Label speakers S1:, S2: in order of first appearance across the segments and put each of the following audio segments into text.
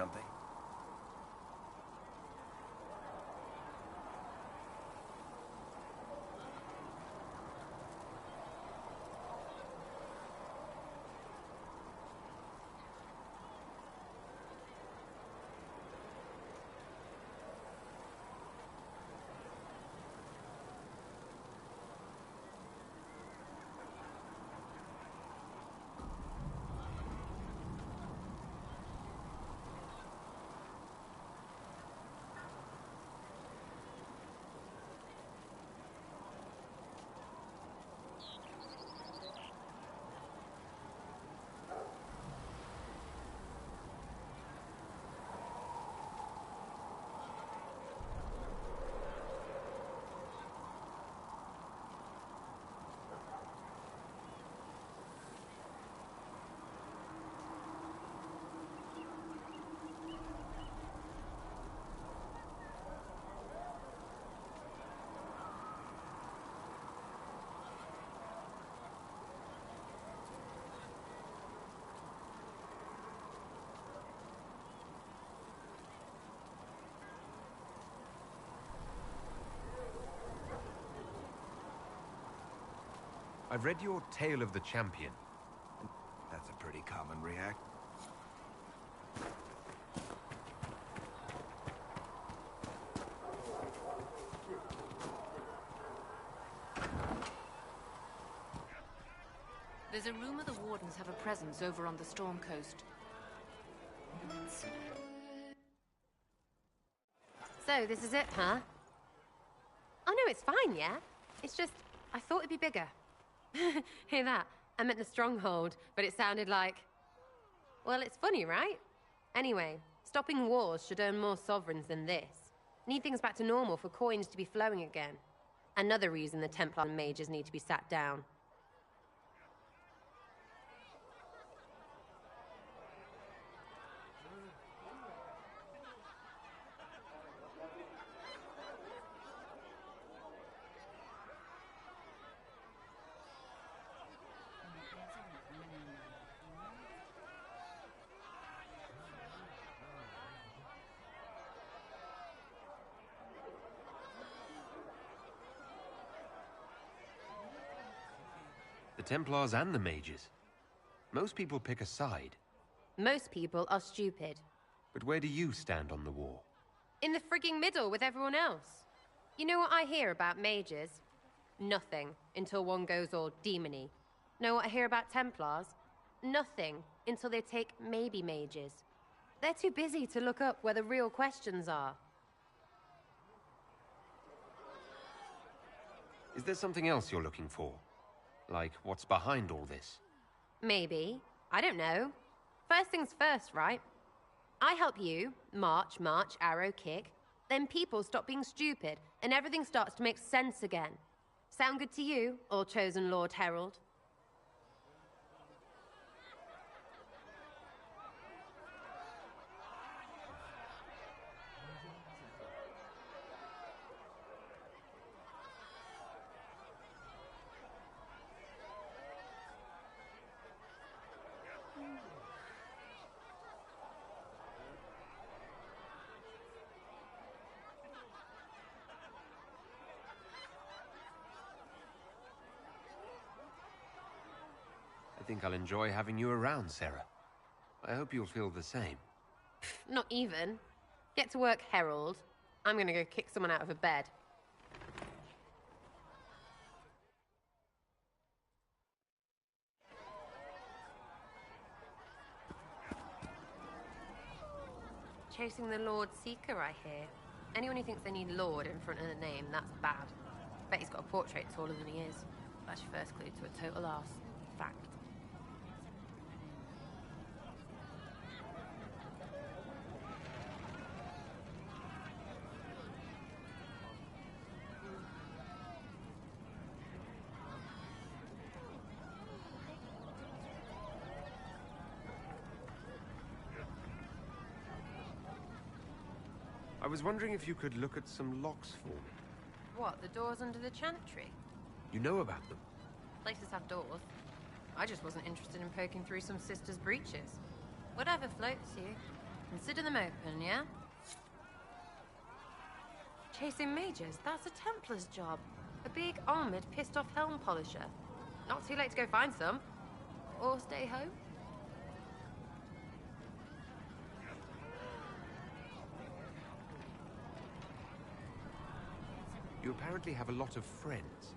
S1: something?
S2: I've read your Tale of the Champion.
S1: That's a pretty common react.
S3: There's a rumor the Wardens have a presence over on the Storm Coast.
S4: So, this is it, huh? Oh no, it's fine, yeah? It's just, I thought it'd be bigger. Hear that? I meant the stronghold, but it sounded like... Well, it's funny, right? Anyway, stopping wars should earn more sovereigns than this. Need things back to normal for coins to be flowing again. Another reason the Templar and mages need to be sat down.
S2: The Templars and the mages. Most people pick a side.
S4: Most people are stupid.
S2: But where do you stand on the war?
S4: In the frigging middle with everyone else. You know what I hear about mages? Nothing, until one goes all demony. Know what I hear about Templars? Nothing, until they take maybe mages. They're too busy to look up where the real questions are.
S2: Is there something else you're looking for? Like, what's behind all this?
S4: Maybe. I don't know. First things first, right? I help you, march, arrow, kick. Then people stop being stupid, and everything starts to make sense again. Sound good to you, All Chosen Lord Herald?
S2: I think I'll enjoy having you around, Sarah. I hope you'll feel the same.
S4: Not even. Get to work, Herald. I'm gonna go kick someone out of a bed. Chasing the Lord Seeker, I hear. Anyone who thinks they need Lord in front of the name, that's bad. Bet he's got a portrait taller than he is. That's your first clue to a total arse. Fact.
S2: I was wondering if you could look at some locks for me.
S4: What, the doors under the chantry?
S2: You know about them?
S4: Places have doors. I just wasn't interested in poking through some sister's breeches. Whatever floats you. Consider them open, yeah? Chasing mages, that's a Templar's job. A big, armored, pissed-off helm polisher. Not too late to go find some. Or stay home.
S2: You apparently have a lot of friends.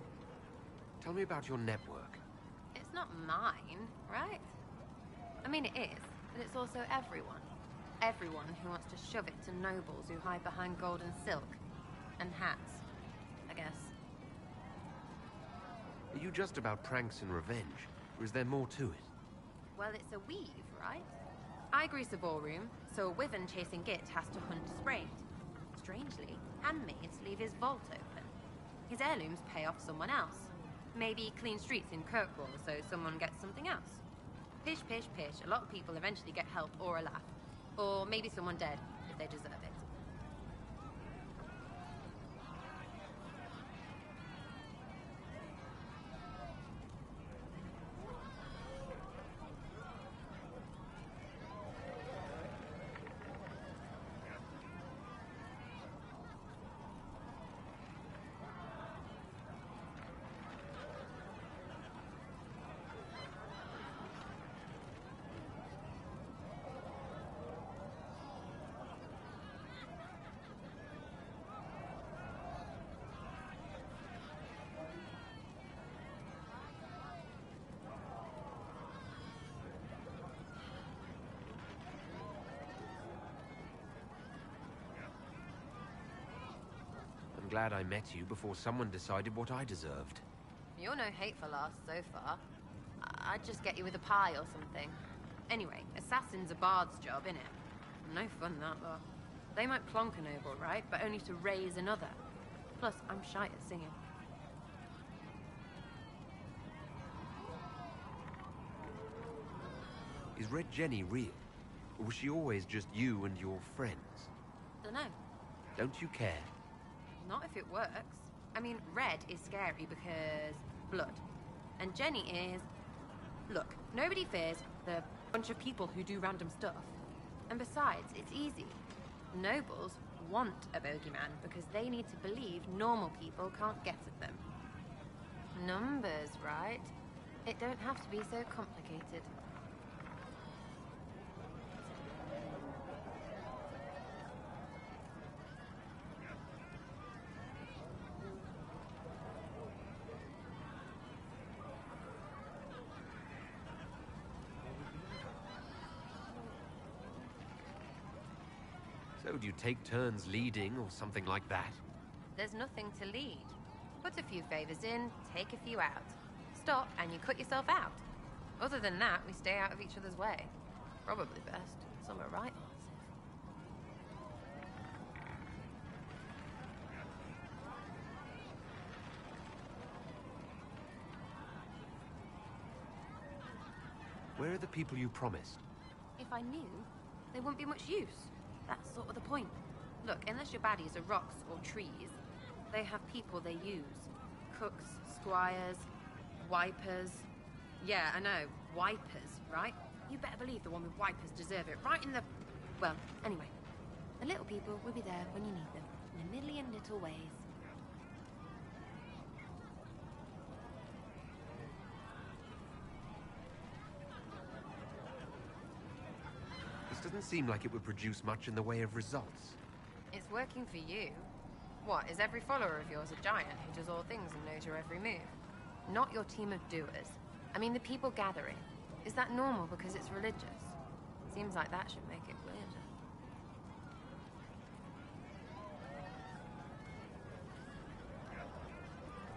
S2: Tell me about your network.
S4: It's not mine, right? I mean, it is, but it's also everyone. Everyone who wants to shove it to nobles who hide behind gold and silk. And hats, I guess.
S2: Are you just about pranks and revenge, or is there more to it?
S4: Well, it's a weave, right? I grease a ballroom, so a wyvern chasing Git has to hunt sprayed. Strangely, handmaids leave his vault open. His heirlooms pay off someone else. Maybe clean streets in Kirkwall so someone gets something else. Pish, pish, pish. A lot of people eventually get help or a laugh. Or maybe someone dead, if they deserve it.
S2: I'm glad I met you before someone decided what I deserved.
S4: You're no hateful ass so far. I'd just get you with a pie or something. Anyway, assassin's a bard's job, innit? No fun that, though. They might plonk a noble, right? But only to raise another. Plus, I'm shy at singing.
S2: Is Red Jenny real? Or was she always just you and your friends?
S4: Dunno.
S2: Don't you care?
S4: Not if it works. I mean, Red is scary because blood. And Jenny is... Look, nobody fears the bunch of people who do random stuff. And besides, it's easy. Nobles want a bogeyman because they need to believe normal people can't get at them. Numbers, right? It don't have to be so complicated.
S2: So do you take turns leading or something like that?
S4: There's nothing to lead. Put a few favors in, take a few out. Stop and you cut yourself out. Other than that, we stay out of each other's way. Probably best. Some are right,
S2: Where are the people you promised?
S4: If I knew, there wouldn't be much use. That's sort of the point. Look, unless your baddies are rocks or trees, they have people they use. Cooks, squires, wipers. Yeah, I know, wipers, right? You better believe the one with wipers deserve it, right in the... Well, anyway. The little people will be there when you need them, in a million little ways.
S2: This doesn't seem like it would produce much in the way of results.
S4: It's working for you. What, is every follower of yours a giant who does all things and knows your every move? Not your team of doers. I mean the people gathering. Is that normal because it's religious? Seems like that should make it weirder.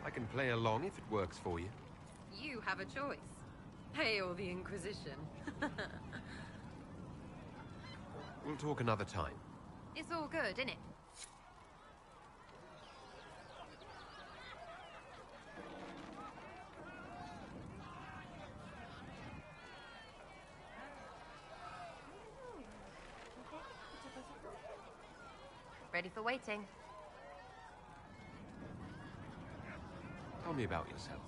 S2: I can play along if it works for you.
S4: You have a choice. Hail the Inquisition.
S2: We'll talk another time.
S4: It's all good, innit? Ready for waiting.
S2: Tell me about yourself.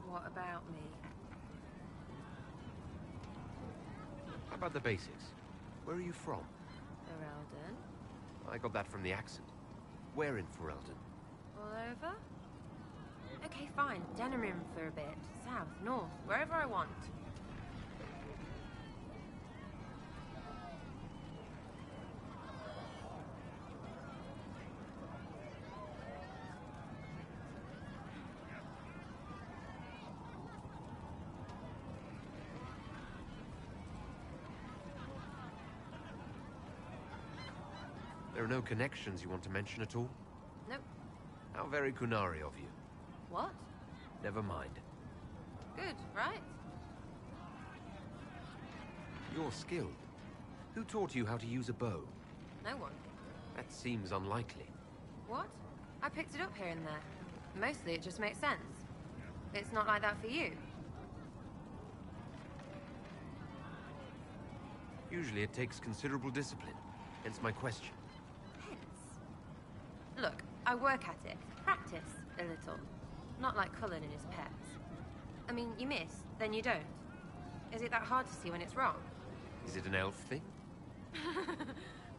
S4: What about me?
S2: How about the basics? Where are you from?
S4: Ferelden.
S2: I got that from the accent. Where in Ferelden?
S4: All over? Okay, fine. Denerim for a bit. South, north, wherever I want.
S2: There are no connections you want to mention at all?
S4: Nope.
S2: How very Kunari of you.
S4: What?
S2: Never mind.
S4: Good, right?
S2: You're skilled. Who taught you how to use a bow?
S4: No one.
S2: That seems unlikely.
S4: What? I picked it up here and there. Mostly it just makes sense. It's not like that for you.
S2: Usually it takes considerable discipline, hence my question.
S4: Look, I work at it. Practice a little. Not like Cullen and his pets. I mean, you miss, then you don't. Is it that hard to see when it's wrong?
S2: Is it an elf thing?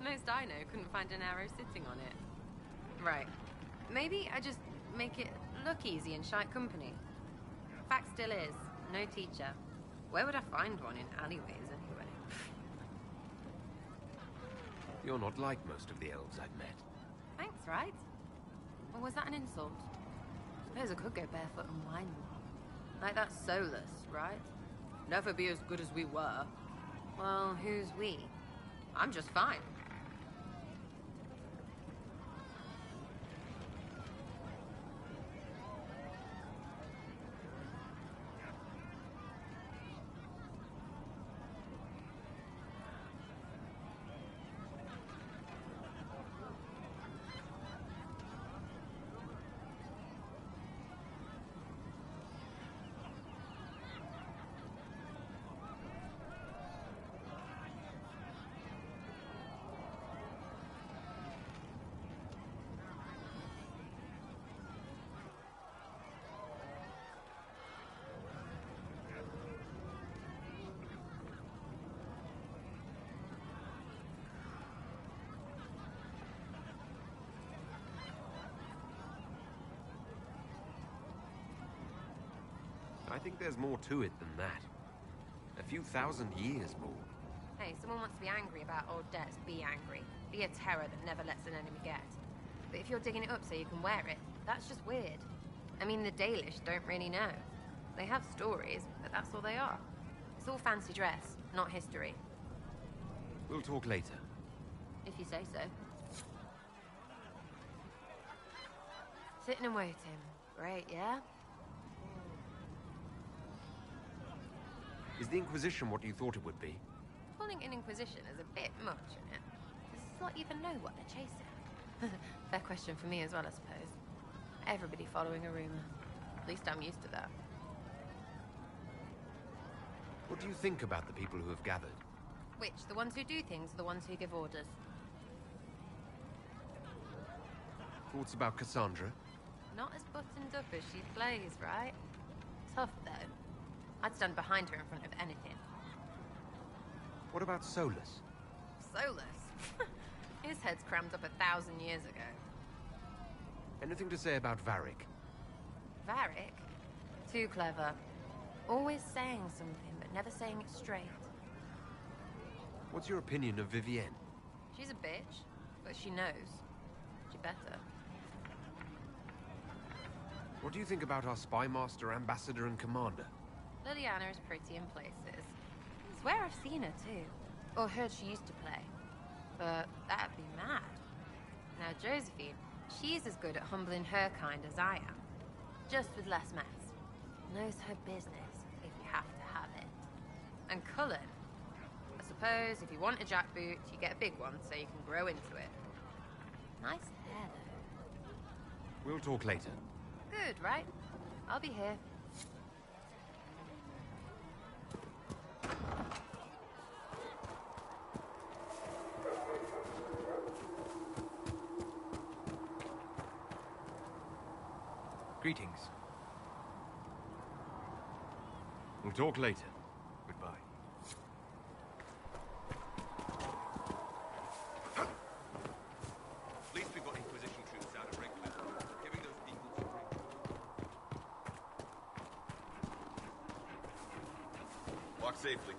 S4: Most I know couldn't find an arrow sitting on it. Right. Maybe I just make it look easy in shite company. Fact still is, no teacher. Where would I find one in alleyways anyway?
S2: You're not like most of the elves I've met.
S4: Thanks, right? Or was that an insult? Suppose I could go barefoot and whine more. Like that Solus, right? Never be as good as we were. Well, who's we? I'm just fine.
S2: I think there's more to it than that. A few thousand years more.
S4: Hey, someone wants to be angry about old debts, be angry. Be a terror that never lets an enemy get. But if you're digging it up so you can wear it, that's just weird. I mean, the Dalish don't really know. They have stories, but that's all they are. It's all fancy dress, not history.
S2: We'll talk later.
S4: If you say so. Sitting and waiting. Great, yeah?
S2: Is the Inquisition what you thought it would be?
S4: Calling it an Inquisition is a bit much, isn't it? Does this lot even know what they're chasing? Fair question for me as well, I suppose. Everybody following a rumor. At least I'm used to that.
S2: What do you think about the people who have gathered?
S4: Which, the ones who do things or the ones who give orders?
S2: Thoughts about Cassandra?
S4: Not as buttoned up as she plays, right? Tough, though. I'd stand behind her in front of anything.
S2: What about Solus?
S4: Solus? His head's crammed up 1,000 years ago.
S2: Anything to say about Varric?
S4: Varric? Too clever. Always saying something, but never saying it straight.
S2: What's your opinion of Vivienne?
S4: She's a bitch, but she knows. She better.
S2: What do you think about our spy master, ambassador, and commander?
S4: Liliana is pretty in places. I swear I've seen her too. Or heard she used to play. But that'd be mad. Now Josephine, she's as good at humbling her kind as I am. Just with less mess. Knows her business, if you have to have it. And Cullen. I suppose if you want a jackboot, you get a big one so you can grow into it. Nice hair, though.
S2: We'll talk later.
S4: Good, right? I'll be here.
S1: Greetings.
S2: We'll talk later.
S1: Goodbye.
S5: Walk safely.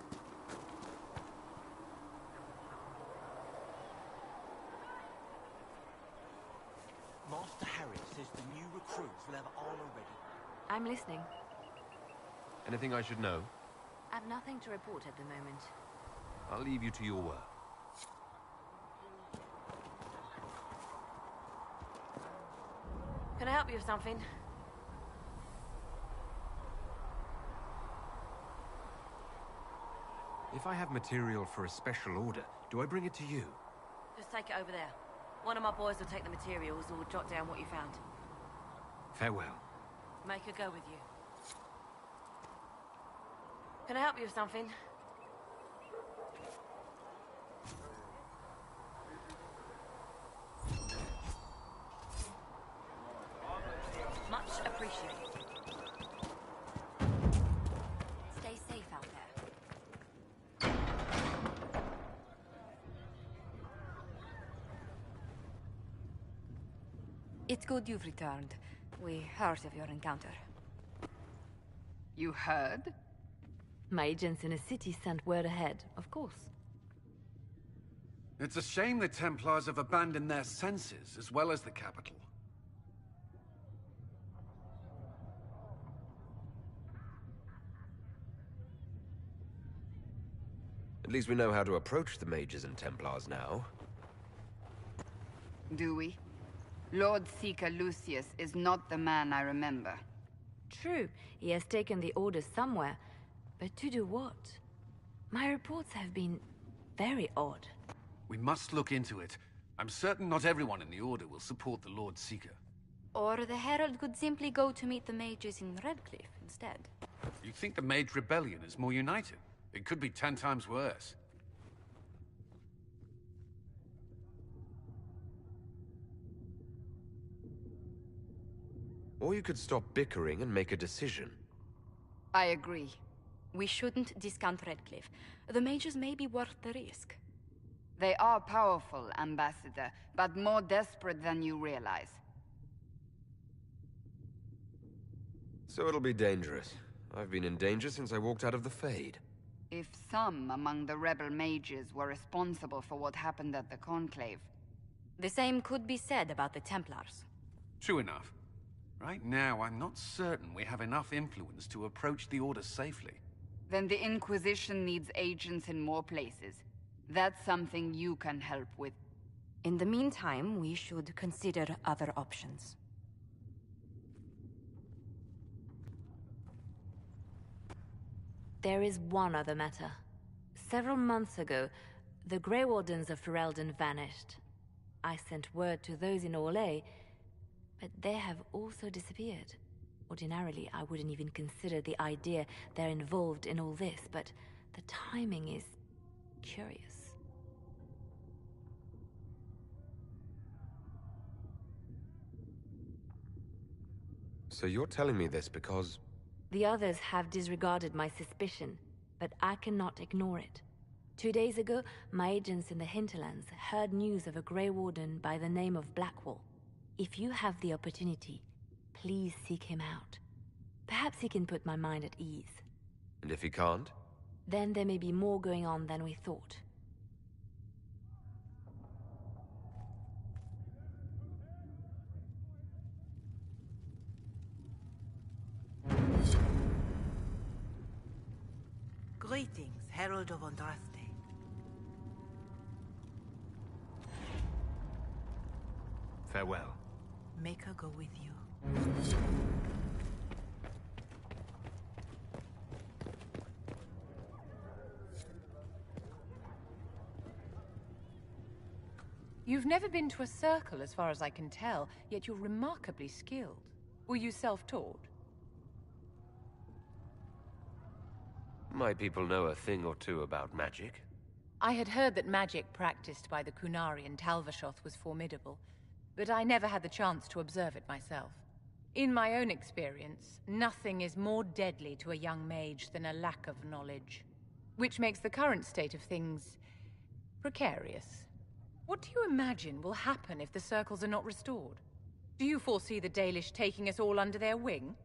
S6: Master Harry says the new recruits will have armor ready.
S3: I'm listening.
S2: Anything I should know?
S3: I've nothing to report at the moment.
S2: I'll leave you to your work.
S3: Can I help you with something?
S2: If I have material for a special order, do I bring it to you?
S3: Just take it over there. One of my boys will take the materials or jot down what you found.
S2: Farewell.
S3: Make her go with you. Can I help you with something? Much appreciated. Stay safe out there.
S7: It's good you've returned. We heard of your encounter.
S8: You heard?
S7: My agents in the city sent word ahead, of course.
S9: It's a shame the Templars have abandoned their senses, as well as the capital.
S2: At least we know how to approach the mages and Templars now.
S8: Do we? Lord Seeker Lucius is not the man I remember.
S7: True, he has taken the orders somewhere, but to do what? My reports have been very odd.
S9: We must look into it. I'm certain not everyone in the Order will support the Lord Seeker.
S10: Or the Herald could simply go to meet the mages in Redcliffe instead.
S9: You think the Mage Rebellion is more united? It could be 10 times worse.
S2: Or you could stop bickering and make a decision.
S8: I agree.
S10: We shouldn't discount Redcliffe. The mages may be worth the risk.
S8: They are powerful, Ambassador, but more desperate than you realize.
S2: So it'll be dangerous. I've been in danger since I walked out of the Fade.
S8: If some among the rebel mages were responsible for what happened at the Conclave...
S10: The same could be said about the Templars.
S9: True enough. Right now, I'm not certain we have enough influence to approach the Order safely.
S8: Then the Inquisition needs agents in more places. That's something you can help with.
S10: In the meantime, we should consider other options.
S7: There is one other matter. Several months ago, the Grey Wardens of Ferelden vanished. I sent word to those in Orlais, but they have also disappeared. Ordinarily, I wouldn't even consider the idea they're involved in all this, but the timing is curious.
S2: So you're telling me this because...
S7: The others have disregarded my suspicion, but I cannot ignore it. 2 days ago, my agents in the hinterlands heard news of a Grey Warden by the name of Blackwall. If you have the opportunity, please seek him out. Perhaps he can put my mind at ease.
S2: And if he can't?
S7: Then there may be more going on than we thought.
S6: Greetings, Herald of Andraste.
S2: Farewell.
S6: Make her go with you.
S11: You've never been to a circle, as far as I can tell, yet you're remarkably skilled. Were you self-taught?
S2: My people know a thing or two about magic.
S11: I had heard that magic practiced by the Kunari in Talvashoth was formidable, but I never had the chance to observe it myself. In my own experience, nothing is more deadly to a young mage than a lack of knowledge, which makes the current state of things precarious. What do you imagine will happen if the circles are not restored? Do you foresee the Dalish taking us all under their wing?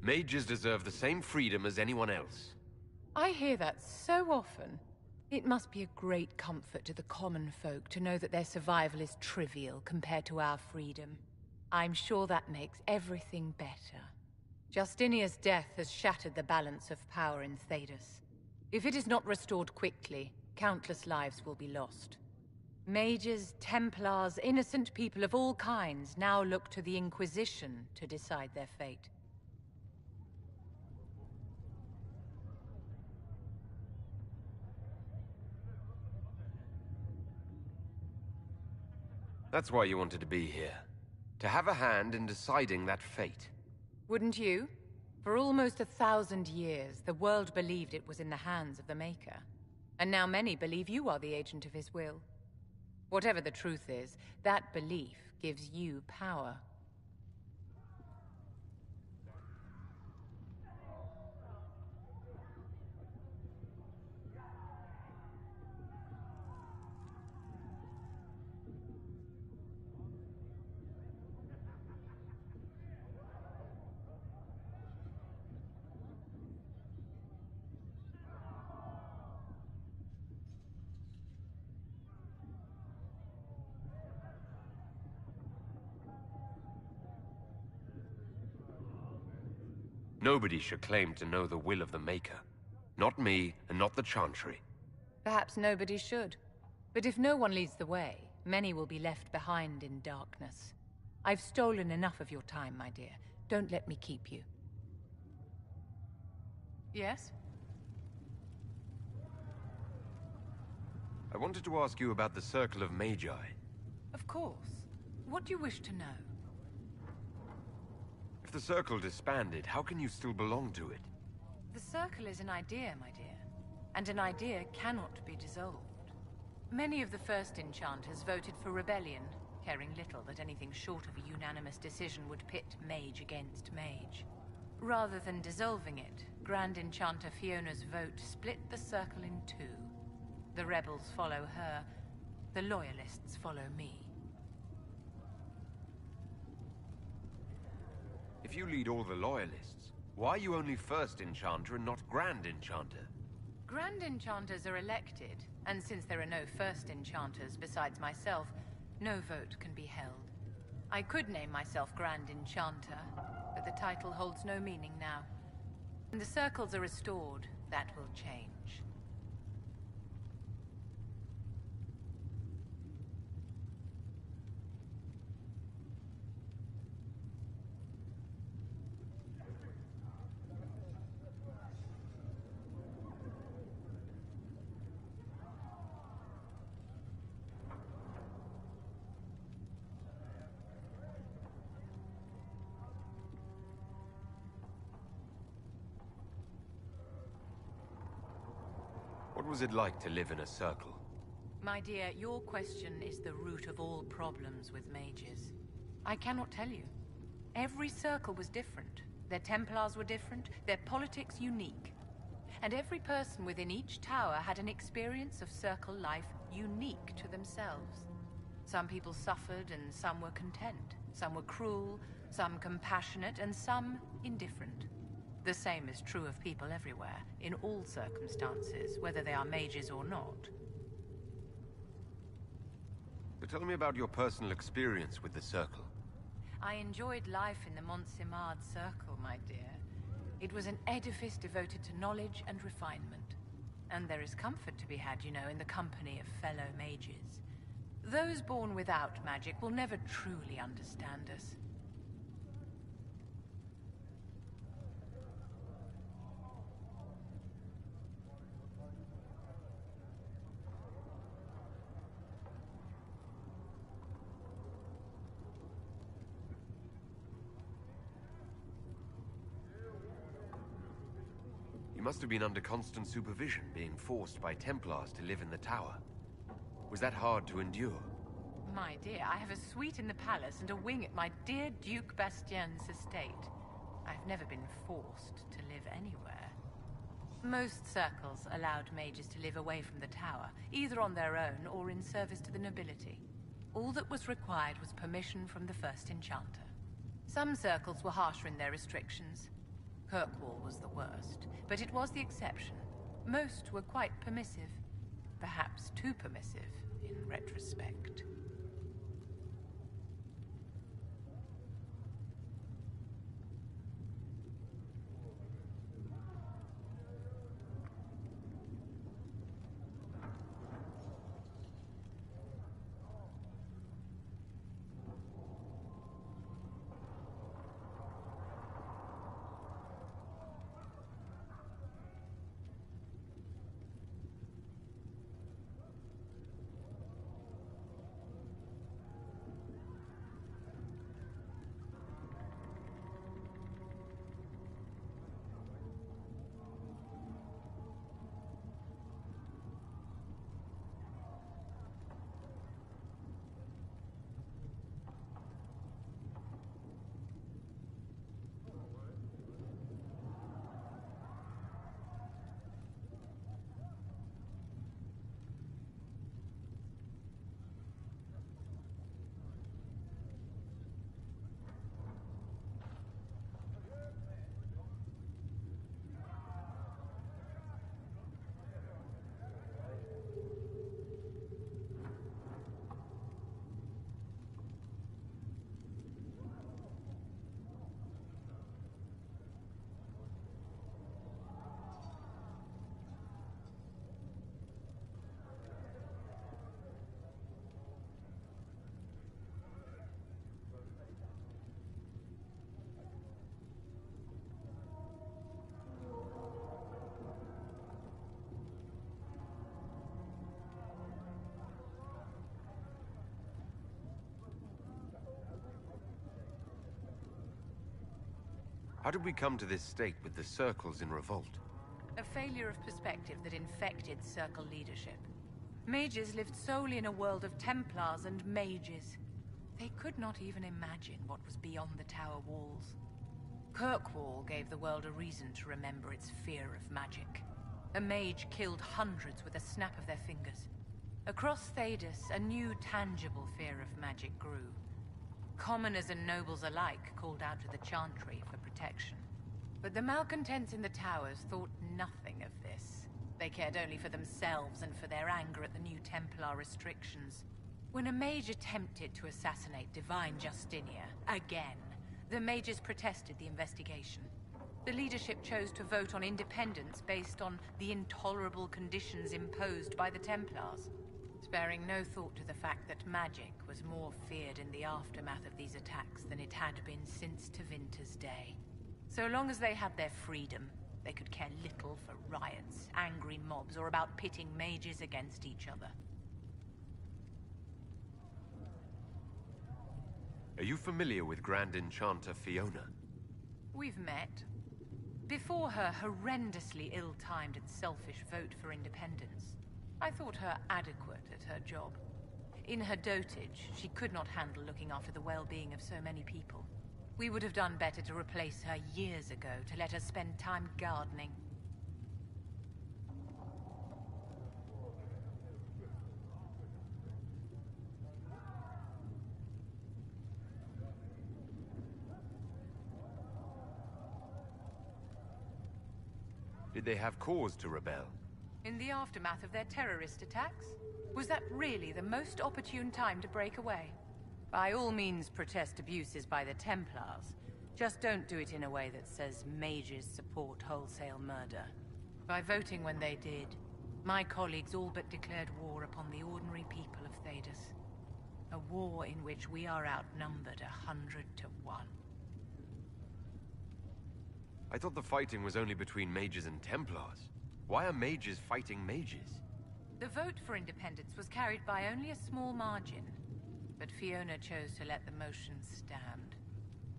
S2: Mages deserve the same freedom as anyone else.
S11: I hear that so often. It must be a great comfort to the common folk to know that their survival is trivial compared to our freedom. I'm sure that makes everything better. Justinia's death has shattered the balance of power in Thedas. If it is not restored quickly, countless lives will be lost. Mages, Templars, innocent people of all kinds now look to the Inquisition to decide their fate.
S2: That's why you wanted to be here. To have a hand in deciding that fate.
S11: Wouldn't you? For almost 1,000 years, the world believed it was in the hands of the Maker. And now many believe you are the agent of his will. Whatever the truth is, that belief gives you power.
S2: Nobody should claim to know the will of the Maker. Not me, and not the Chantry.
S11: Perhaps nobody should. But if no one leads the way, many will be left behind in darkness. I've stolen enough of your time, my dear. Don't let me keep you. Yes?
S2: I wanted to ask you about the Circle of Magi.
S11: Of course. What do you wish to know?
S2: If the Circle disbanded, how can you still belong to it?
S11: The Circle is an idea, my dear. And an idea cannot be dissolved. Many of the first enchanters voted for rebellion, caring little that anything short of a unanimous decision would pit mage against mage. Rather than dissolving it, Grand Enchanter Fiona's vote split the Circle in two. The rebels follow her, the loyalists follow me.
S2: If you lead all the loyalists, why are you only First Enchanter and not Grand Enchanter?
S11: Grand Enchanters are elected, and since there are no First Enchanters besides myself, no vote can be held. I could name myself Grand Enchanter, but the title holds no meaning now. When the circles are restored, that will change.
S2: What was it like to live in a circle?
S11: My dear, your question is the root of all problems with mages. I cannot tell you. Every circle was different. Their Templars were different, their politics unique. And every person within each tower had an experience of circle life unique to themselves. Some people suffered and some were content. Some were cruel, some compassionate, and some indifferent. The same is true of people everywhere, in all circumstances, whether they are mages or not.
S2: So tell me about your personal experience with the Circle.
S11: I enjoyed life in the Montsimard Circle, my dear. It was an edifice devoted to knowledge and refinement. And there is comfort to be had, you know, in the company of fellow mages. Those born without magic will never truly understand us.
S2: You must have been under constant supervision, being forced by Templars to live in the tower. Was that hard to endure?
S11: My dear, I have a suite in the palace and a wing at my dear Duke Bastien's estate. I've never been forced to live anywhere. Most circles allowed mages to live away from the tower, either on their own or in service to the nobility. All that was required was permission from the First Enchanter. Some circles were harsher in their restrictions. Kirkwall was the worst, but it was the exception. Most were quite permissive. Perhaps too permissive, in retrospect.
S2: How did we come to this state with the circles in revolt?
S11: A failure of perspective that infected Circle leadership. Mages lived solely in a world of Templars and mages. They could not even imagine what was beyond the tower walls. Kirkwall gave the world a reason to remember its fear of magic. A mage killed hundreds with a snap of their fingers. Across Thedas, a new tangible fear of magic grew. Commoners and nobles alike called out to the Chantry for protection. But the malcontents in the towers thought nothing of this. They cared only for themselves and for their anger at the new Templar restrictions. When a mage attempted to assassinate Divine Justinia, again, the mages protested the investigation. The leadership chose to vote on independence based on the intolerable conditions imposed by the Templars, sparing no thought to the fact that magic was more feared in the aftermath of these attacks than it had been since Tevinter's day. So long as they had their freedom, they could care little for riots, angry mobs, or about pitting mages against each other.
S2: Are you familiar with Grand Enchanter Fiona?
S11: We've met. Before her horrendously ill-timed and selfish vote for independence, I thought her adequate at her job. In her dotage, she could not handle looking after the well-being of so many people. We would have done better to replace her years ago, to let her spend time gardening.
S2: Did they have cause to rebel?
S11: In the aftermath of their terrorist attacks? Was that really the most opportune time to break away? By all means protest abuses by the Templars. Just don't do it in a way that says mages support wholesale murder. By voting when they did, my colleagues all but declared war upon the ordinary people of Thedas. A war in which we are outnumbered 100 to 1.
S2: I thought the fighting was only between mages and Templars. Why are mages fighting mages?
S11: The vote for independence was carried by only a small margin, but Fiona chose to let the motion stand.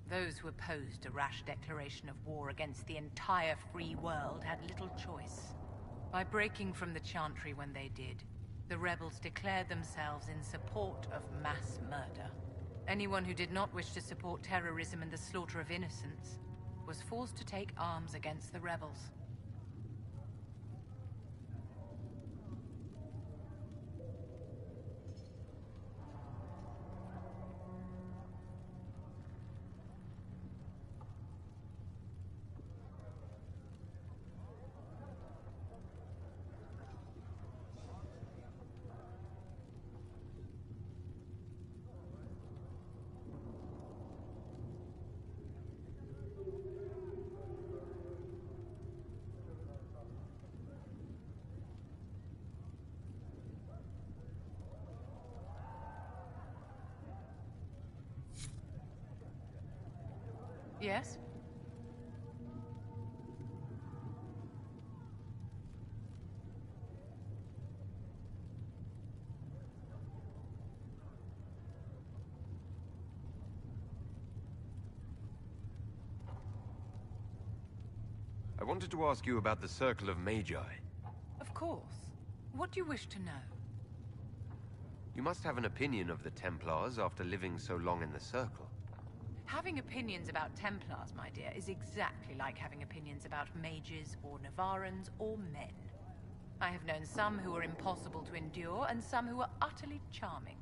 S11: Those who opposed a rash declaration of war against the entire free world had little choice. By breaking from the Chantry when they did, the rebels declared themselves in support of mass murder. Anyone who did not wish to support terrorism and the slaughter of innocents was forced to take arms against the rebels. Yes?
S2: I wanted to ask you about the Circle of Magi.
S11: Of course. What do you wish to know?
S2: You must have an opinion of the Templars after living so long in the Circle.
S11: Having opinions about Templars, my dear, is exactly like having opinions about mages or Navarans or men. I have known some who are impossible to endure and some who are utterly charming.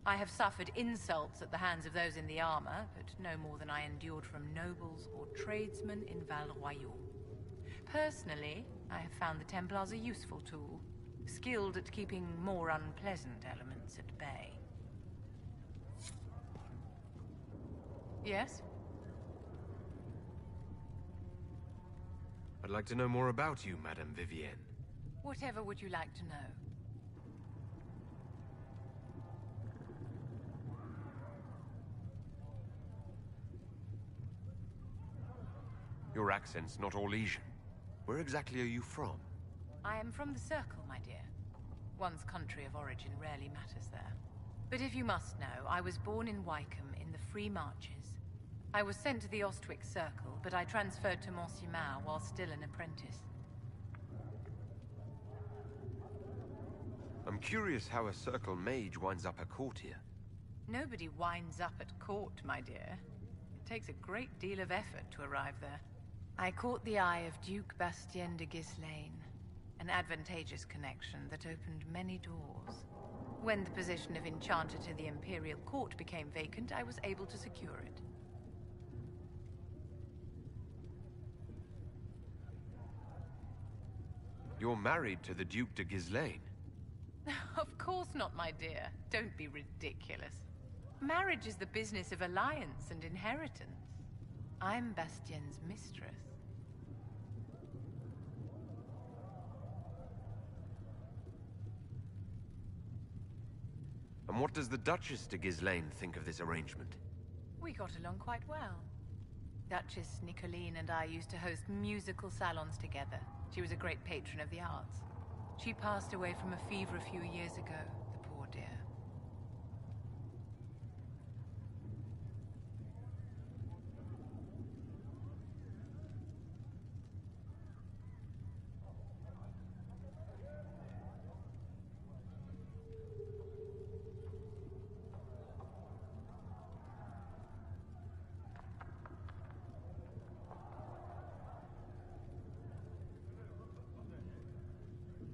S11: I have suffered insults at the hands of those in the armor, but no more than I endured from nobles or tradesmen in Val Royal. Personally, I have found the Templars a useful tool, skilled at keeping more unpleasant elements at bay. Yes?
S2: I'd like to know more about you, Madame Vivienne.
S11: Whatever would you like to know?
S2: Your accent's not Orlesian. Where exactly are you from?
S11: I am from the Circle, my dear. One's country of origin rarely matters there. But if you must know, I was born in Wycombe in the Free Marches. I was sent to the Ostwick Circle, but I transferred to Monsignor while still an apprentice.
S2: I'm curious how a Circle mage winds up a courtier.
S11: Nobody winds up at court, my dear. It takes a great deal of effort to arrive there. I caught the eye of Duke Bastien de Ghislaine, an advantageous connection that opened many doors. When the position of Enchanter to the Imperial Court became vacant, I was able to secure it.
S2: You're married to the Duke de Ghislaine?
S11: Of course not, my dear. Don't be ridiculous. Marriage is the business of alliance and inheritance. I'm Bastien's mistress.
S2: And what does the Duchess de Ghislaine think of this arrangement?
S11: We got along quite well. Duchess Nicoline and I used to host musical salons together. She was a great patron of the arts. She passed away from a fever a few years ago, the poor dear.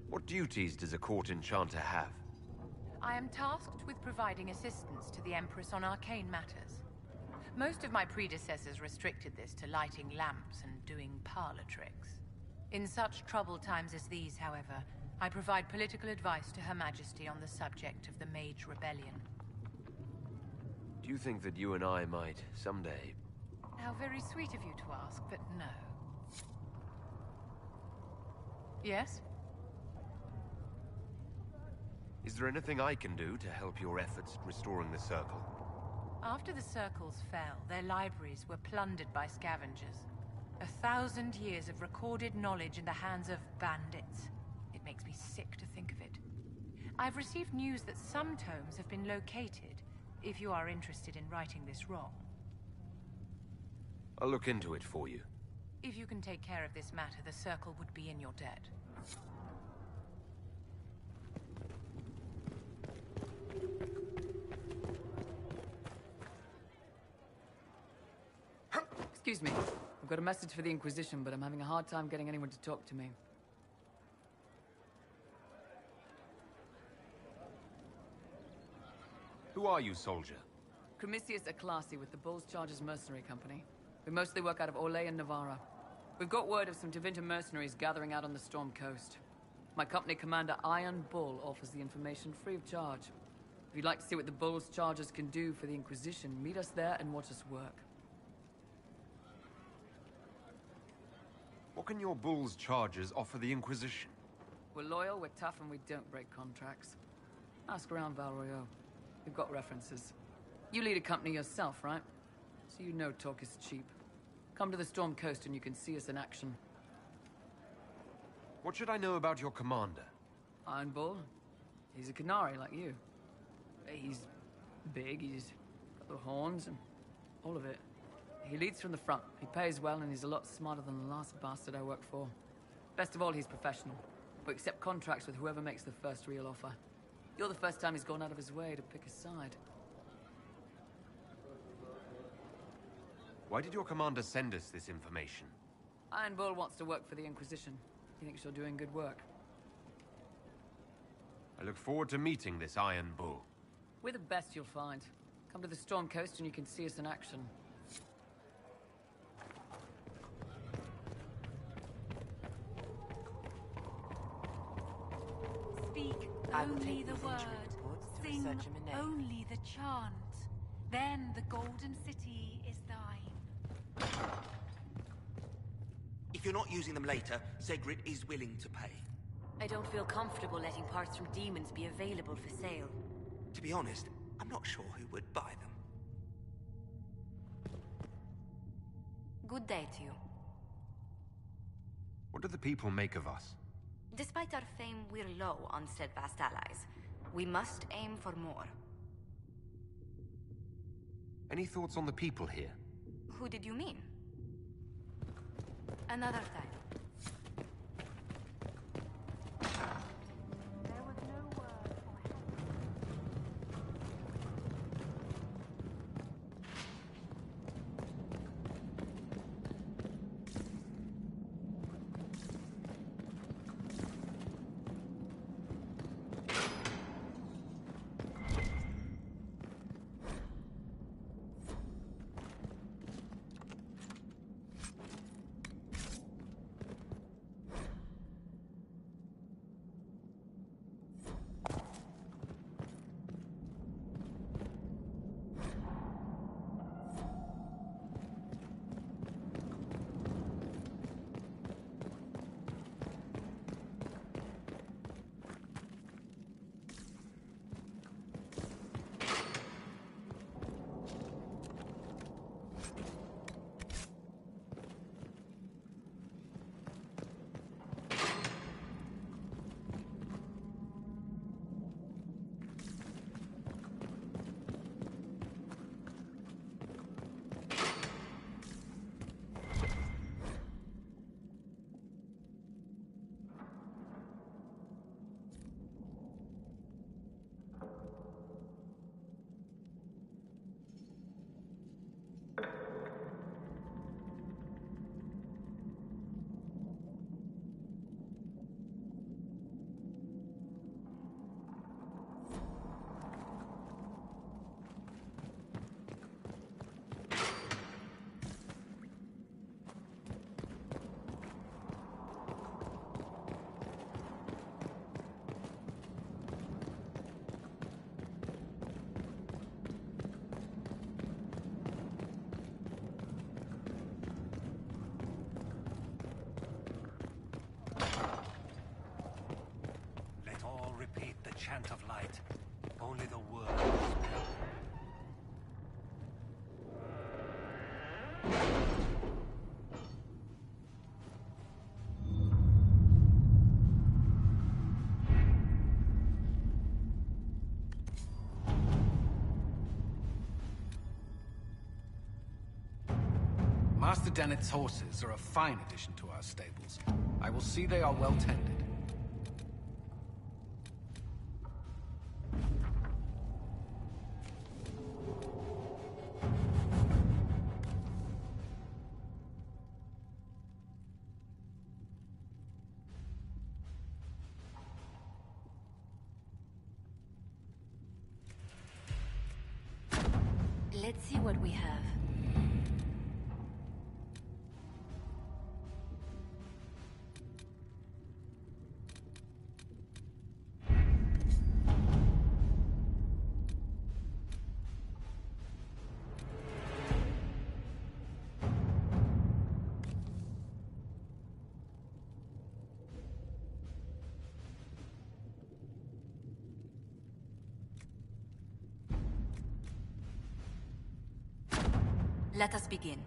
S2: What duties does a court enchanter have?
S11: I am tasked with providing assistance to the Empress on arcane matters. Most of my predecessors restricted this to lighting lamps and doing parlor tricks. In such troubled times as these, however, I provide political advice to Her Majesty on the subject of the Mage Rebellion.
S2: Do you think that you and I might, someday...
S11: How very sweet of you to ask, but no. Yes?
S2: Is there anything I can do to help your efforts at restoring the Circle?
S11: After the Circles fell, their libraries were plundered by scavengers. 1,000 years of recorded knowledge in the hands of bandits. It makes me sick to think of it. I've received news that some tomes have been located, if you are interested in righting this wrong.
S2: I'll look into it for you.
S11: If you can take care of this matter, the Circle would be in your debt.
S5: Excuse me. I've got a message for the Inquisition, but I'm having a hard time getting anyone to talk to me.
S2: Who are you, soldier?
S5: Cremisius Aclasi with the Bull's Chargers Mercenary Company. We mostly work out of Orlais and Navarra. We've got word of some Tevinter mercenaries gathering out on the Storm Coast. My company commander, Iron Bull, offers the information free of charge. If you'd like to see what the Bull's Chargers can do for the Inquisition, meet us there and watch us work.
S2: What can your Bull's Chargers offer the Inquisition?
S5: We're loyal, we're tough, and we don't break contracts. Ask around Val Royal. We've got references. You lead a company yourself, right? So you know talk is cheap. Come to the Storm Coast and you can see us in action.
S2: What should I know about your commander?
S5: Iron Bull? He's a Canary like you. He's big, he's got the horns and all of it. He leads from the front. He pays well and he's a lot smarter than the last bastard I worked for. Best of all, he's professional. We accept contracts with whoever makes the first real offer. You're the first time he's gone out of his way to pick a side.
S2: Why did your commander send us this information?
S5: Iron Bull wants to work for the Inquisition. He thinks you're doing good work.
S2: I look forward to meeting this Iron Bull.
S5: We're the best you'll find. Come to the Storm Coast and you can see us in action.
S12: Speak only the word. Sing only the chant. Then the Golden City is thine.
S6: If you're not using them later, Zegrit is willing to pay.
S3: I don't feel comfortable letting parts from demons be available for sale.
S6: To be honest, I'm not sure who would buy them.
S3: Good day to you.
S2: What do the people make of us?
S3: Despite our fame, we're low on steadfast allies. We must aim for more.
S2: Any thoughts on the people here?
S3: Who did you mean? Another time.
S6: Chant of light. Only the word.
S9: Master Dennett's horses are a fine addition to our stables. I will see they are well tended.
S7: Let's see what we have.
S3: Let us begin.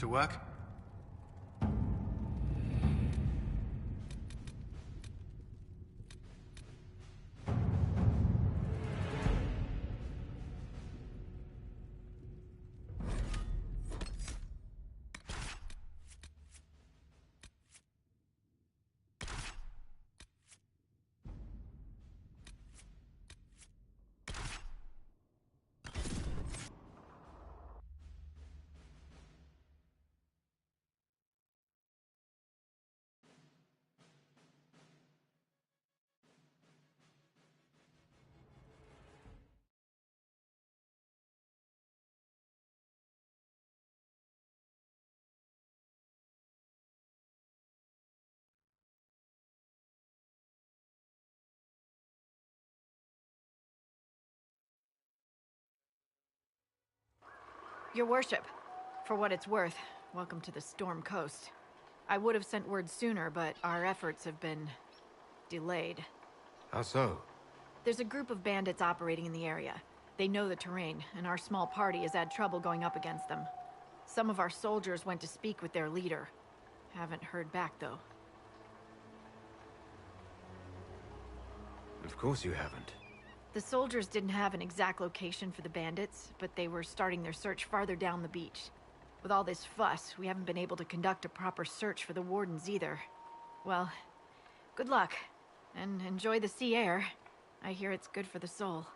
S9: to work?
S13: Your worship, for what it's worth, welcome to the Storm Coast. I would have sent word sooner, but our efforts have been delayed.
S2: How so?
S13: There's a group of bandits operating in the area. They know the terrain, and our small party has had trouble going up against them. Some of our soldiers went to speak with their leader. Haven't heard back, though.
S2: Of course you haven't.
S13: The soldiers didn't have an exact location for the bandits, but they were starting their search farther down the beach. With all this fuss, we haven't been able to conduct a proper search for the wardens either. Well, good luck, and enjoy the sea air. I hear it's good for the soul.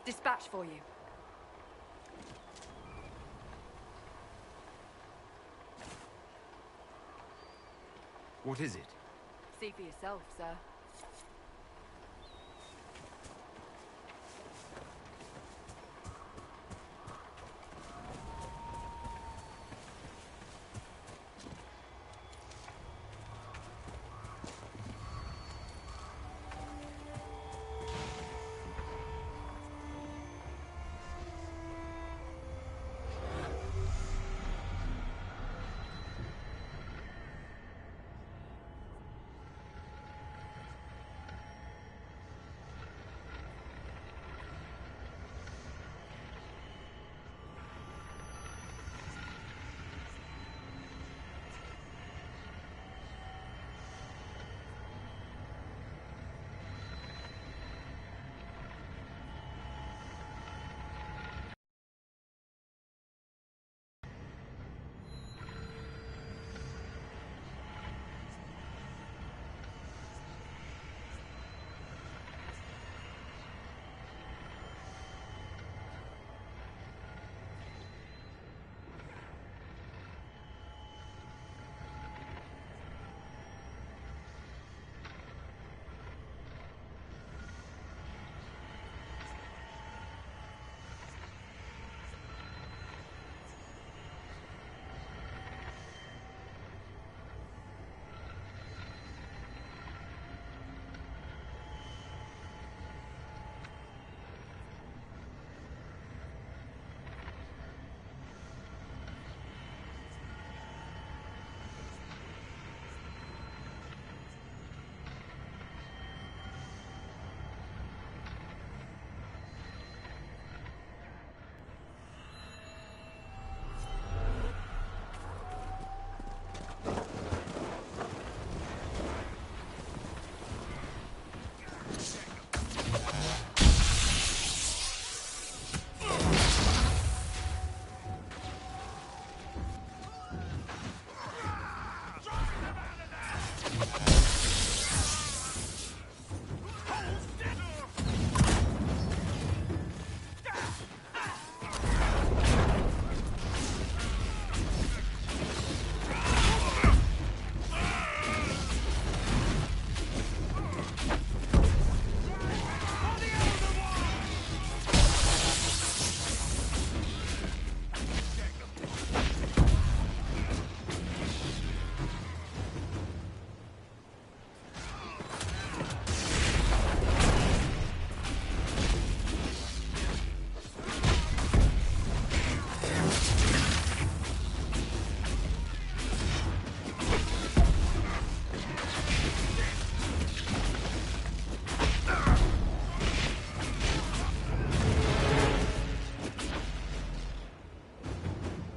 S3: Dispatch for you.
S2: What is it?
S3: See for yourself, sir.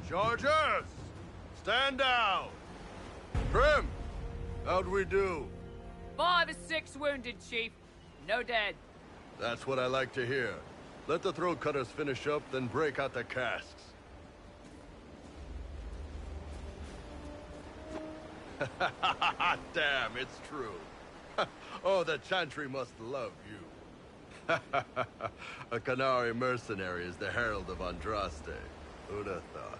S14: Chargers! Stand down! Grim! How'd we do?
S5: 5 or 6 wounded, Chief. No dead.
S14: That's what I like to hear. Let the throat cutters finish up, then break out the casks. Damn, it's true. Oh, the Chantry must love you. A Canary mercenary is the herald of Andraste. Who'd have thought?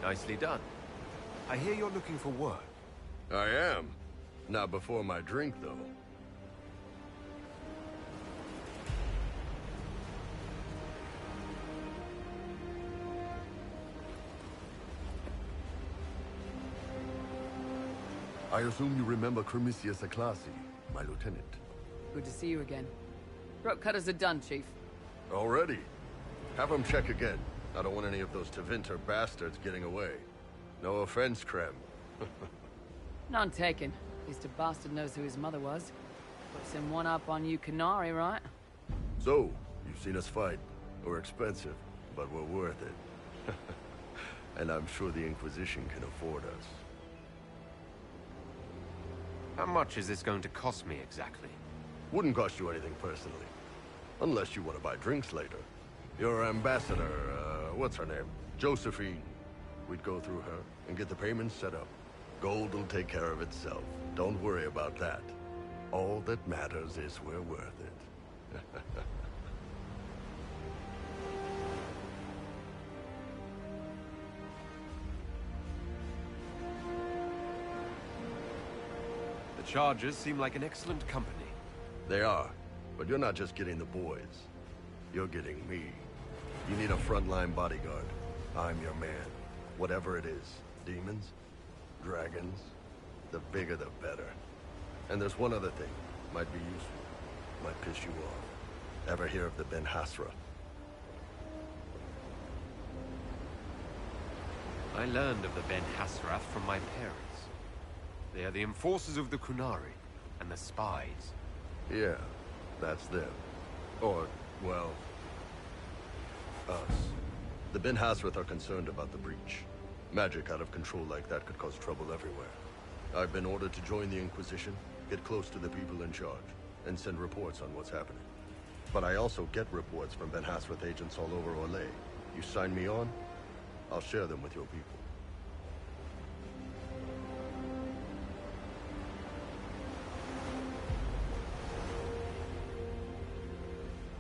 S2: Nicely done. I hear you're looking for work.
S14: I am. Not before my drink, though. I assume you remember Cremisius Aclassi, my lieutenant.
S5: Good to see you again. Throat cutters are done, Chief.
S14: Already? Have them check again. I don't want any of those Tevinter bastards getting away. No offense, Krem.
S5: None taken. At least a bastard knows who his mother was. Puts him one up on you Canary, right?
S14: So, you've seen us fight. We're expensive, but we're worth it. And I'm sure the Inquisition can afford us.
S2: How much is this going to cost me exactly?
S14: Wouldn't cost you anything personally. Unless you want to buy drinks later. Your ambassador, what's her name? Josephine. We'd go through her and get the payments set up. Gold will take care of itself. Don't worry about that. All that matters is we're worth it.
S2: The Chargers seem like an excellent company.
S14: They are, but you're not just getting the boys. You're getting me. You need a frontline bodyguard. I'm your man. Whatever it is. Demons? Dragons? The bigger the better. And there's one other thing. Might be useful. Might piss you off. Ever hear of the Ben Hasra?
S2: I learned of the Ben Hasrath from my parents. They are the enforcers of the Kunari, and the spies.
S14: Yeah, that's them. Or, well, us. The Ben Hasrath are concerned about the breach. Magic out of control like that could cause trouble everywhere. I've been ordered to join the Inquisition, get close to the people in charge, and send reports on what's happening. But I also get reports from Ben Hasrath agents all over Orlais. You sign me on, I'll share them with your people.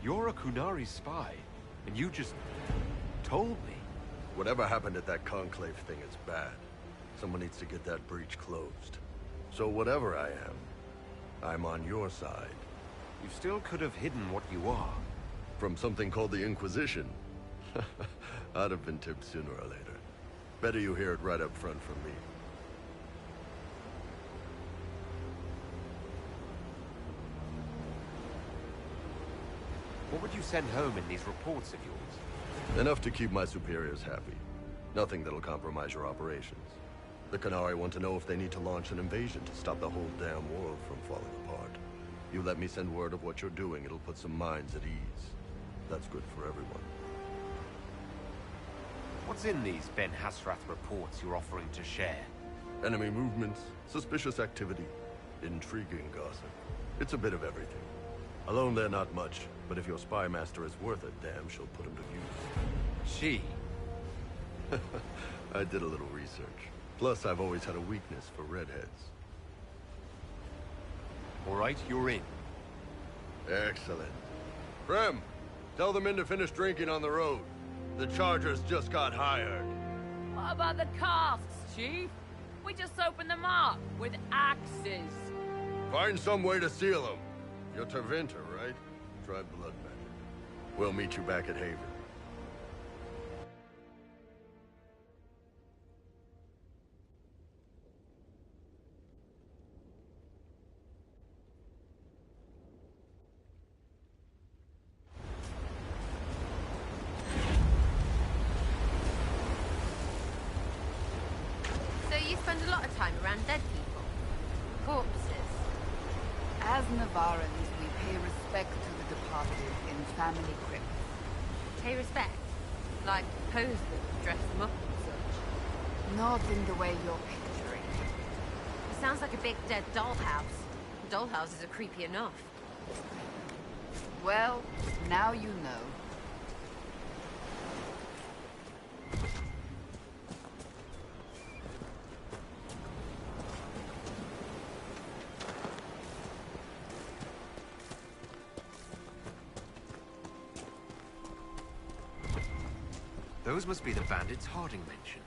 S2: You're a Kunari spy, and you just told me.
S14: Whatever happened at that Conclave thing is bad. Someone needs to get that breach closed. So whatever I am, I'm on your side.
S2: You still could have hidden what you are.
S14: From something called the Inquisition. I'd have been tipped sooner or later. Better you hear it right up front from me.
S2: What would you send home in these reports of yours?
S14: Enough to keep my superiors happy. Nothing that'll compromise your operations. The Kunari want to know if they need to launch an invasion to stop the whole damn world from falling apart. You let me send word of what you're doing, it'll put some minds at ease. That's good for everyone.
S2: What's in these Ben Hasrath reports you're offering to share?
S14: Enemy movements, suspicious activity, intriguing gossip. It's a bit of everything. Alone they're not much, but if your spy master is worth a damn, she'll put him to use.
S2: She?
S14: I did a little research. Plus, I've always had a weakness for redheads.
S2: All right, you're in.
S14: Excellent. Prem, tell the men to finish drinking on the road. The Chargers just got hired.
S5: What about the casks, Chief? We just opened them up with axes.
S14: Find some way to seal them. You're Tervinter, right? Try blood magic. We'll meet you back at Haven.
S4: So you spend a lot of time around dead people? Corpses?
S8: As Navarans, we pay respect to the departed in family crypts.
S4: Pay respect? Like pose them, dress them up and such?
S8: Not in the way you're picturing.
S4: It sounds like a big dead dollhouse. Dollhouses are creepy enough.
S8: Well, now you know.
S2: Those must be the bandits Harding mentioned.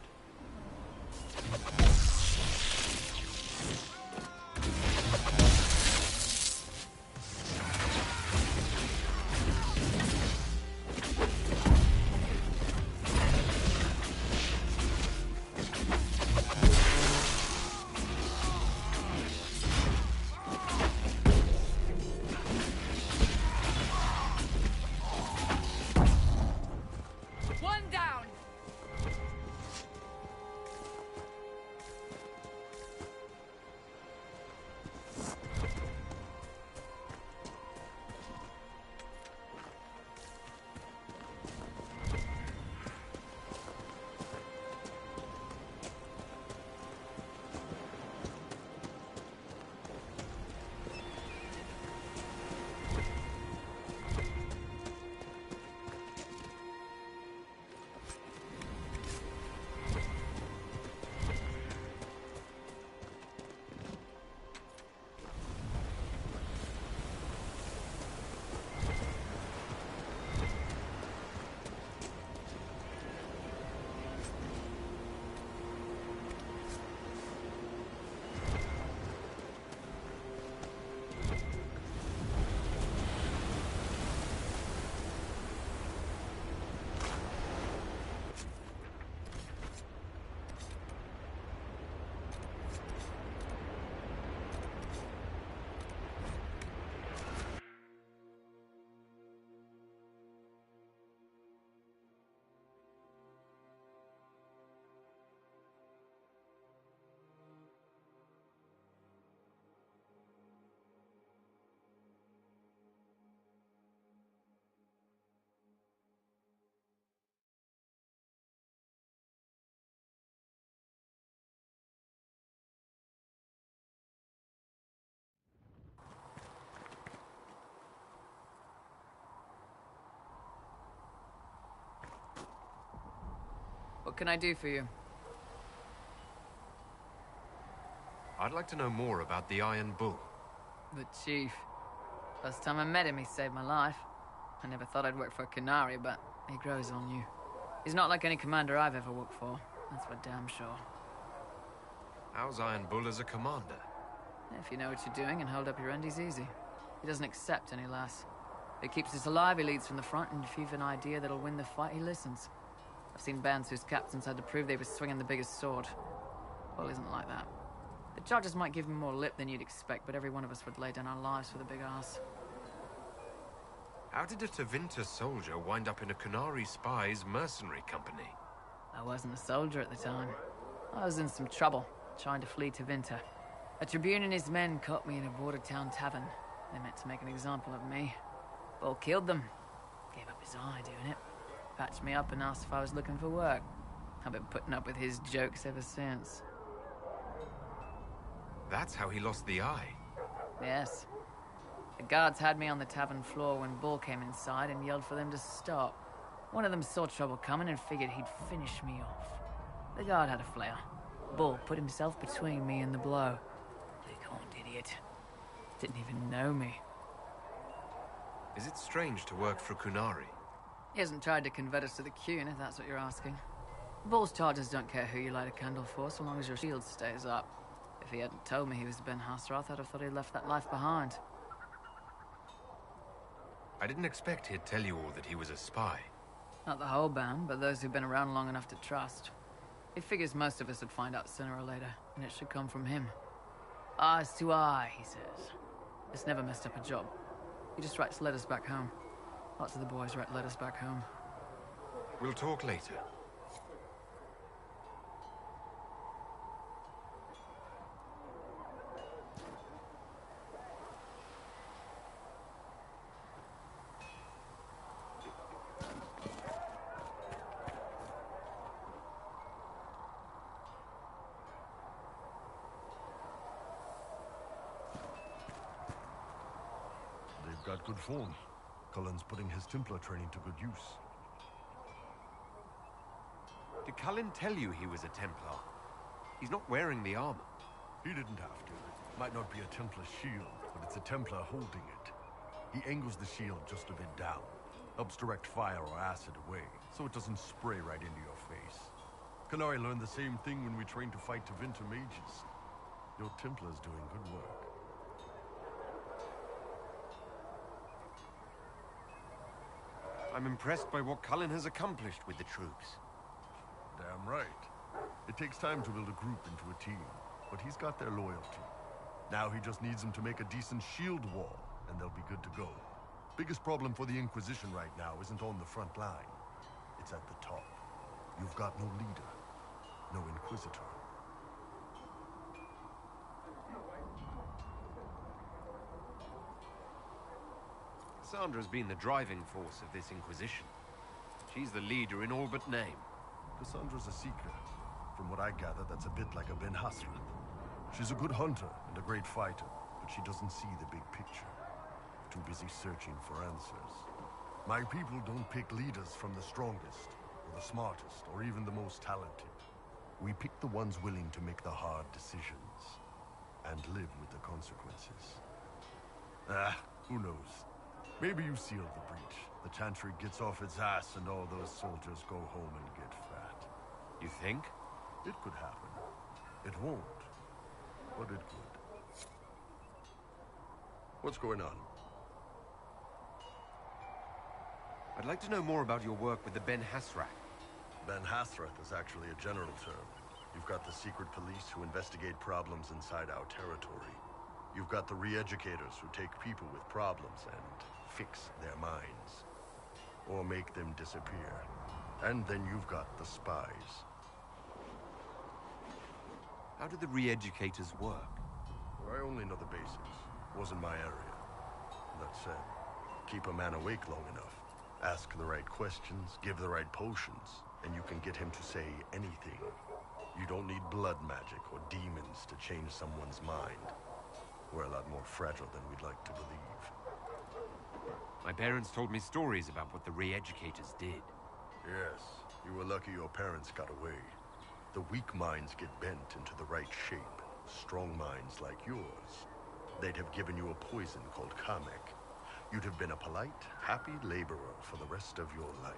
S5: can I do for you?
S2: I'd like to know more about the Iron Bull.
S5: The Chief. First time I met him, he saved my life. I never thought I'd work for a Qunari, but he grows on you. He's not like any commander I've ever worked for. That's for damn sure.
S2: How's Iron Bull as a commander?
S5: If you know what you're doing and hold up your end, he's easy. He doesn't accept any less. If he keeps us alive, he leads from the front, and if you've an idea that'll win the fight, he listens. I've seen bands whose captains had to prove they were swinging the biggest sword. Bull isn't like that. The Chargers might give him more lip than you'd expect, but every one of us would lay down our lives for the big ass.
S2: How did a Tevinter soldier wind up in a Qunari spy's mercenary company?
S5: I wasn't a soldier at the time. I was in some trouble, trying to flee Tevinter. A Tribune and his men caught me in a border town tavern. They meant to make an example of me. Bull killed them. Gave up his eye doing it. Patched me up and asked if I was looking for work. I've been putting up with his jokes ever since.
S2: That's how he lost the eye.
S5: Yes. The guards had me on the tavern floor when Bull came inside and yelled for them to stop. One of them saw trouble coming and figured he'd finish me off. The guard had a flare. Bull put himself between me and the blow. Big-horned idiot. Didn't even know me.
S2: Is it strange to work for Qunari?
S5: He hasn't tried to convert us to the Qun, if that's what you're asking. Bull's chargers don't care who you light a candle for, so long as your shield stays up. If he hadn't told me he was Ben Hasrath, I'd have thought he'd left that life behind.
S2: I didn't expect he'd tell you all that he was a spy.
S5: Not the whole band, but those who've been around long enough to trust. He figures most of us would find out sooner or later, and it should come from him. Eyes to eye, he says. It's never messed up a job. He just writes letters back home. Lots of the boys write letters back home.
S2: We'll talk later.
S14: Got good form. Cullen's putting his Templar training to good use.
S2: Did Cullen tell you he was a Templar? He's not wearing the armor.
S14: He didn't have to. Might not be a Templar shield, but it's a Templar holding it. He angles the shield just a bit down. Helps direct fire or acid away, so it doesn't spray right into your face. Qunari learned the same thing when we trained to fight Tevinter mages. Your Templar's doing good work.
S2: I'm impressed by what Cullen has accomplished with the troops.
S14: Damn right. It takes time to build a group into a team, but he's got their loyalty. Now he just needs them to make a decent shield wall, and they'll be good to go. Biggest problem for the Inquisition right now isn't on the front line. It's at the top. You've got no leader, no Inquisitor.
S2: Cassandra's been the driving force of this Inquisition. She's the leader in all but name.
S14: Cassandra's a seeker. From what I gather, that's a bit like a Ben Hasrath. She's a good hunter and a great fighter, but she doesn't see the big picture. Too busy searching for answers. My people don't pick leaders from the strongest, or the smartest, or even the most talented. We pick the ones willing to make the hard decisions, and live with the consequences. Who knows? Maybe you sealed the breach. The Chantry gets off its ass and all those soldiers go home and get fat.
S2: You think?
S14: It could happen. It won't, but it could. What's going on?
S2: I'd like to know more about your work with the Ben Hasrath.
S14: Ben Hasrath is actually a general term. You've got the secret police who investigate problems inside our territory. You've got the re-educators who take people with problems and fix their minds. Or make them disappear. And then you've got the spies.
S2: How do the re-educators work?
S14: I only know the basics. Wasn't my area. That said, keep a man awake long enough. Ask the right questions, give the right potions, and you can get him to say anything. You don't need blood magic or demons to change someone's mind. We're a lot more fragile than we'd like to believe.
S2: My parents told me stories about what the re-educators did.
S14: Yes, you were lucky your parents got away. The weak minds get bent into the right shape. Strong minds like yours, they'd have given you a poison called Kamek. You'd have been a polite, happy laborer for the rest of your life.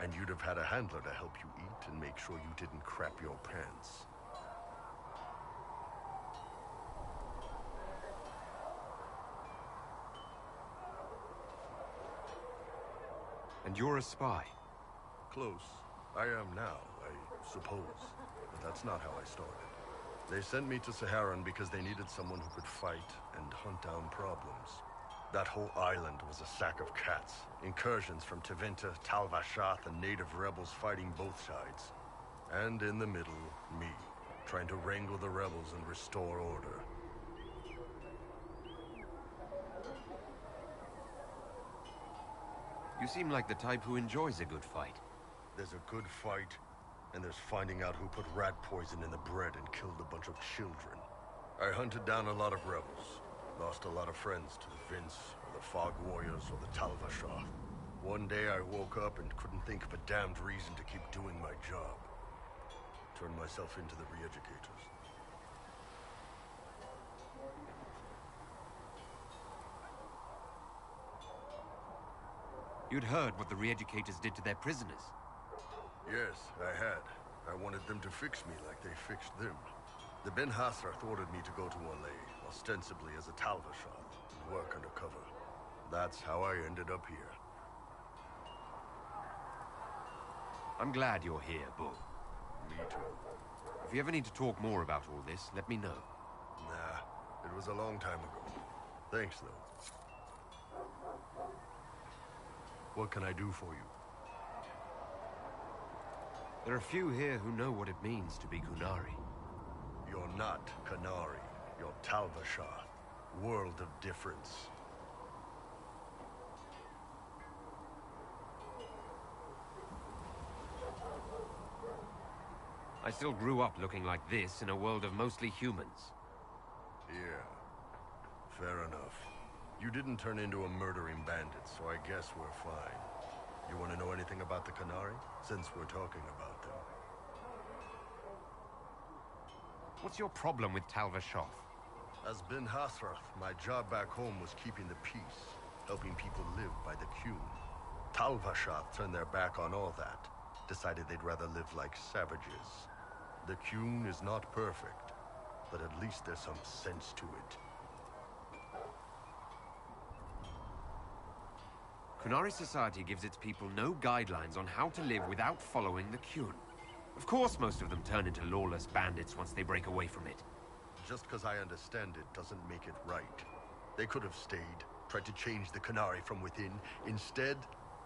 S14: And you'd have had a handler to help you eat and make sure you didn't crap your pants.
S2: And you're a spy?
S14: Close. I am now, I suppose. But that's not how I started. They sent me to Saharan because they needed someone who could fight and hunt down problems. That whole island was a sack of cats. Incursions from Tevinter, Tal Vashath, and native rebels fighting both sides. And in the middle, me, trying to wrangle the rebels and restore order.
S2: You seem like the type who enjoys a good fight.
S14: There's a good fight, and there's finding out who put rat poison in the bread and killed a bunch of children. I hunted down a lot of rebels. Lost a lot of friends to the Vince, or the Fog Warriors, or the Tal Vashath. One day I woke up and couldn't think of a damned reason to keep doing my job. Turned myself into the re-educators.
S2: You'd heard what the re-educators did to their prisoners.
S14: Yes, I had. I wanted them to fix me like they fixed them. The Ben Hasrath ordered me to go to Olay, ostensibly as a Tal Vashath, and work undercover. That's how I ended up here.
S2: I'm glad you're here, Bull.
S14: Me too.
S2: If you ever need to talk more about all this, let me know.
S14: Nah, it was a long time ago. Thanks, though. What can I do for you?
S2: There are few here who know what it means to be Qunari.
S14: You're not Qunari. You're Tal Vashath. World of difference.
S2: I still grew up looking like this in a world of mostly humans.
S14: Yeah. Fair enough. You didn't turn into a murdering bandit, so I guess we're fine. You want to know anything about the Qunari? Since we're talking about them.
S2: What's your problem with Tal Vashath?
S14: As Ben Hasrath, my job back home was keeping the peace, helping people live by the Qun. Tal Vashath turned their back on all that, decided they'd rather live like savages. The Qun is not perfect, but at least there's some sense to it.
S2: Qunari society gives its people no guidelines on how to live without following the Qun. Of course most of them turn into lawless bandits once they break away from it.
S14: Just because I understand it doesn't make it right. They could have stayed, tried to change the Qunari from within. Instead,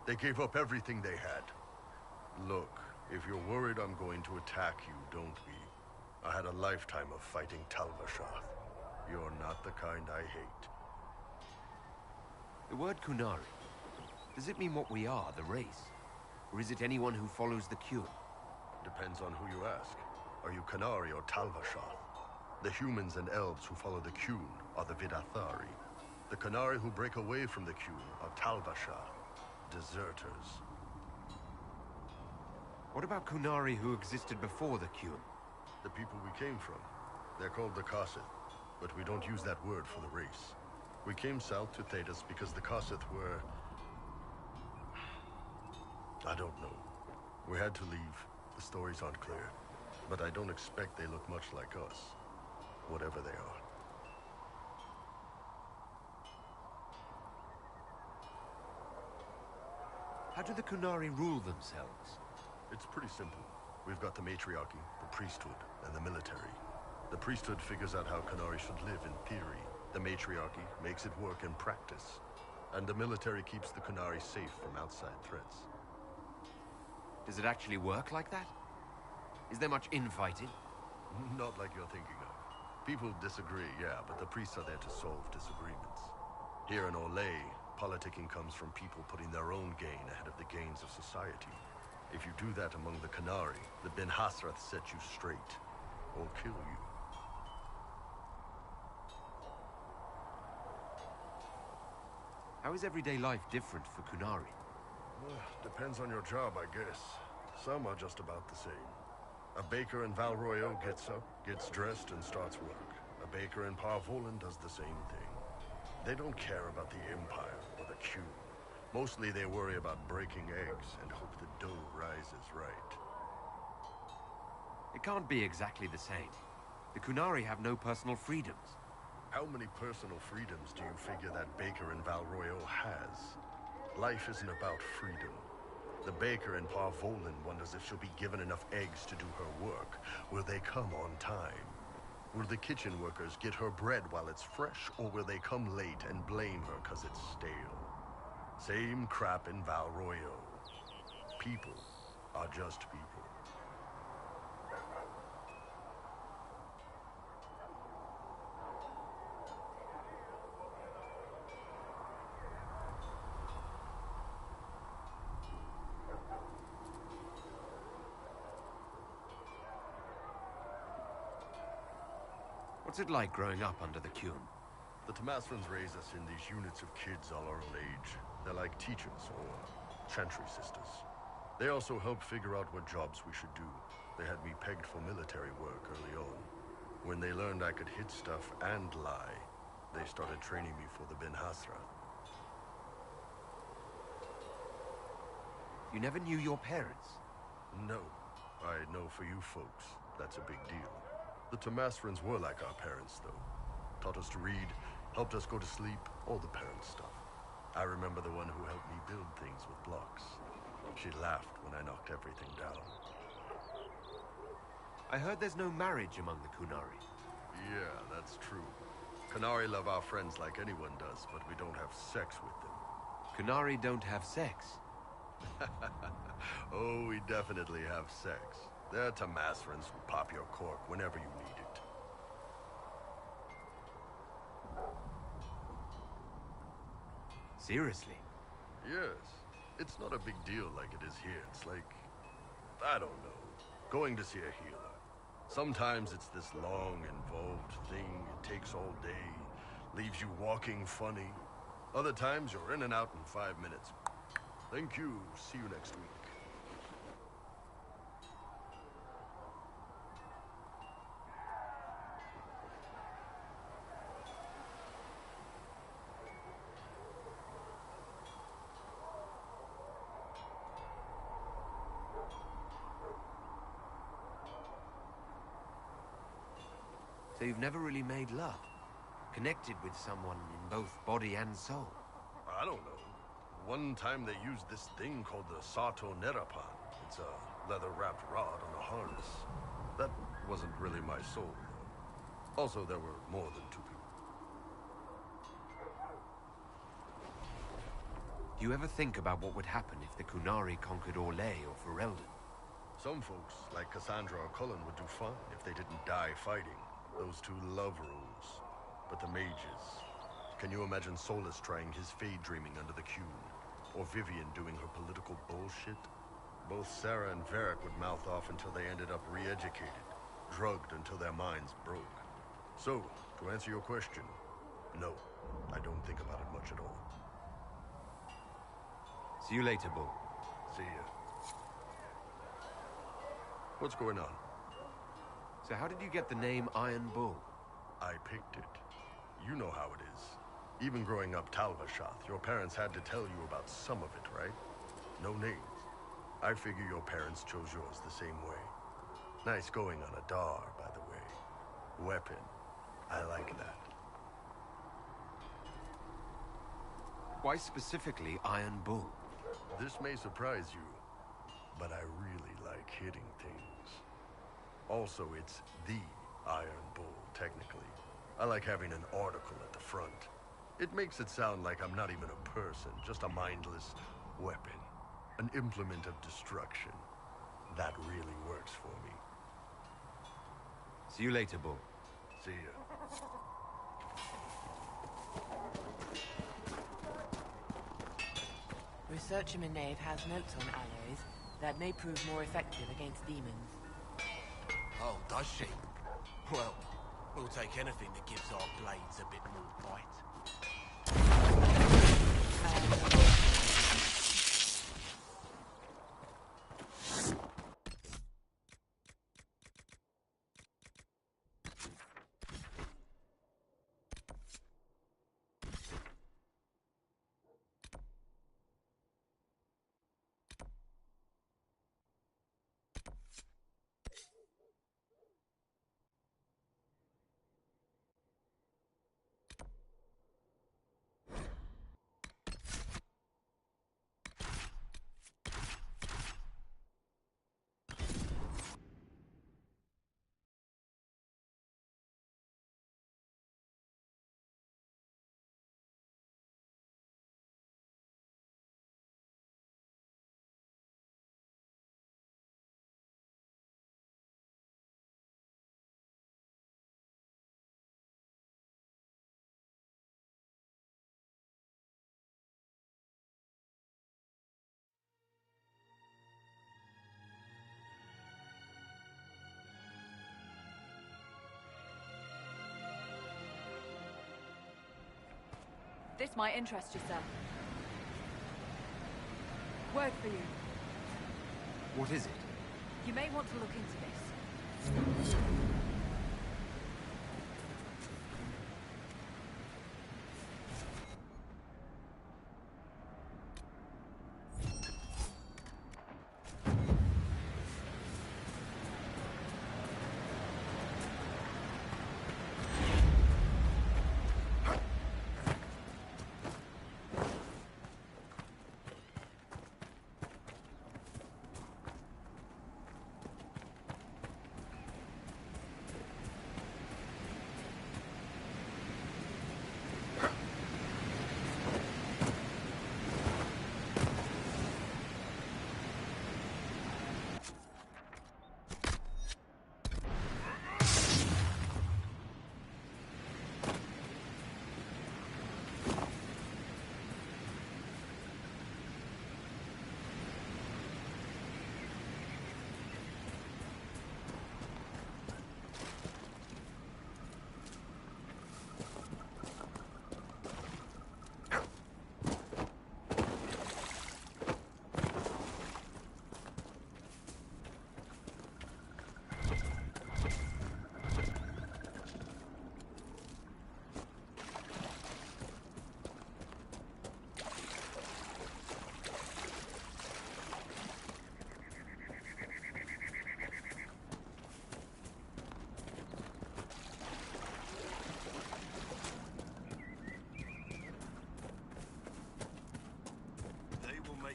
S14: they gave up everything they had. Look, if you're worried I'm going to attack you, don't be. I had a lifetime of fighting Tal Vashath. You're not the kind I hate.
S2: The word Qunari, does it mean what we are, the race? Or is it anyone who follows the Qun?
S14: Depends on who you ask. Are you Qunari or Tal Vashath? The humans and elves who follow the Qun are the Vidathari. The Qunari who break away from the Qun are Tal Vashath, deserters.
S2: What about Qunari who existed before the Qun?
S14: The people we came from. They're called the Kossith, but we don't use that word for the race. We came south to Thedas because the Kossith were... I don't know. We had to leave. The stories aren't clear. But I don't expect they look much like us. Whatever they are.
S2: How do the Qunari rule themselves?
S14: It's pretty simple. We've got the matriarchy, the priesthood, and the military. The priesthood figures out how Qunari should live in theory. The matriarchy makes it work in practice. And the military keeps the Qunari safe from outside threats.
S2: Does it actually work like that? Is there much infighting?
S14: Not like you're thinking of. People disagree, yeah, but the priests are there to solve disagreements. Here in Olay, politicking comes from people putting their own gain ahead of the gains of society. If you do that among the Qunari, the Ben Hasrath set you straight, or kill you.
S2: How is everyday life different for Qunari?
S14: Depends on your job, I guess. Some are just about the same. A baker in Val Royeaux gets up, gets dressed, and starts work. A baker in Parvolan does the same thing. They don't care about the Empire or the Q. Mostly they worry about breaking eggs and hope the dough rises right.
S2: It can't be exactly the same. The Qunari have no personal freedoms.
S14: How many personal freedoms do you figure that baker in Val Royeaux has? Life isn't about freedom. The baker in Parvolan wonders if she'll be given enough eggs to do her work. Will they come on time? Will the kitchen workers get her bread while it's fresh, or will they come late and blame her because it's stale? Same crap in Val Royeaux. People are just people.
S2: What's it like growing up under the Qun?
S14: The Tamasrans raise us in these units of kids all our own age. They're like teachers or chantry sisters. They also help figure out what jobs we should do. They had me pegged for military work early on. When they learned I could hit stuff and lie, they started training me for the Ben Hasra.
S2: You never knew your parents?
S14: No. I know for you folks, that's a big deal. The Tamasrans were like our parents, though. Taught us to read, helped us go to sleep, all the parent stuff. I remember the one who helped me build things with blocks. She laughed when I knocked everything down.
S2: I heard there's no marriage among the Qunari.
S14: Yeah, that's true. Qunari love our friends like anyone does, but we don't have sex with them.
S2: Qunari don't have sex?
S14: Oh, we definitely have sex. They're Tamasrans who pop your cork whenever you need it.
S2: Seriously?
S14: Yes. It's not a big deal like it is here. It's like, I don't know, going to see a healer. Sometimes it's this long, involved thing. It takes all day, leaves you walking funny. Other times you're in and out in 5 minutes. Thank you. See you next week.
S2: So you've never really made love? Connected with someone in both body and soul?
S14: I don't know. One time they used this thing called the Sato Nerapan. It's a leather-wrapped rod on a harness. That wasn't really my soul, though. Also, there were more than 2 people.
S2: Do you ever think about what would happen if the Qunari conquered Orlais or Ferelden?
S14: Some folks, like Cassandra or Cullen, would do fine if they didn't die fighting. Those 2 love rules. But the mages... Can you imagine Solus trying his fade dreaming under the Qun? Or Vivian doing her political bullshit? Both Sarah and Varric would mouth off until they ended up re-educated. Drugged until their minds broke. So, to answer your question, no. I don't think about it much at all.
S2: See you later, Bull.
S14: See ya. What's going on?
S2: So how did you get the name Iron Bull?
S14: I picked it. You know how it is. Even growing up Talvashoth, your parents had to tell you about some of it, right? No names. I figure your parents chose yours the same way. Nice going on a Dar, by the way. Weapon. I like that.
S2: Why specifically Iron Bull?
S14: This may surprise you, but I really like hitting things. Also, it's the Iron Bull, technically. I like having an article at the front. It makes it sound like I'm not even a person, just a mindless weapon. An implement of destruction. That really works for me.
S2: See you later, Bull.
S14: See ya.
S15: Researcher Maeve has notes on alloys that may prove more effective against demons.
S6: Oh, does she? Well, we'll take anything that gives our blades a bit more bite.
S5: This might interest you, sir. Word for you.
S2: What is it?
S5: You may want to look into this.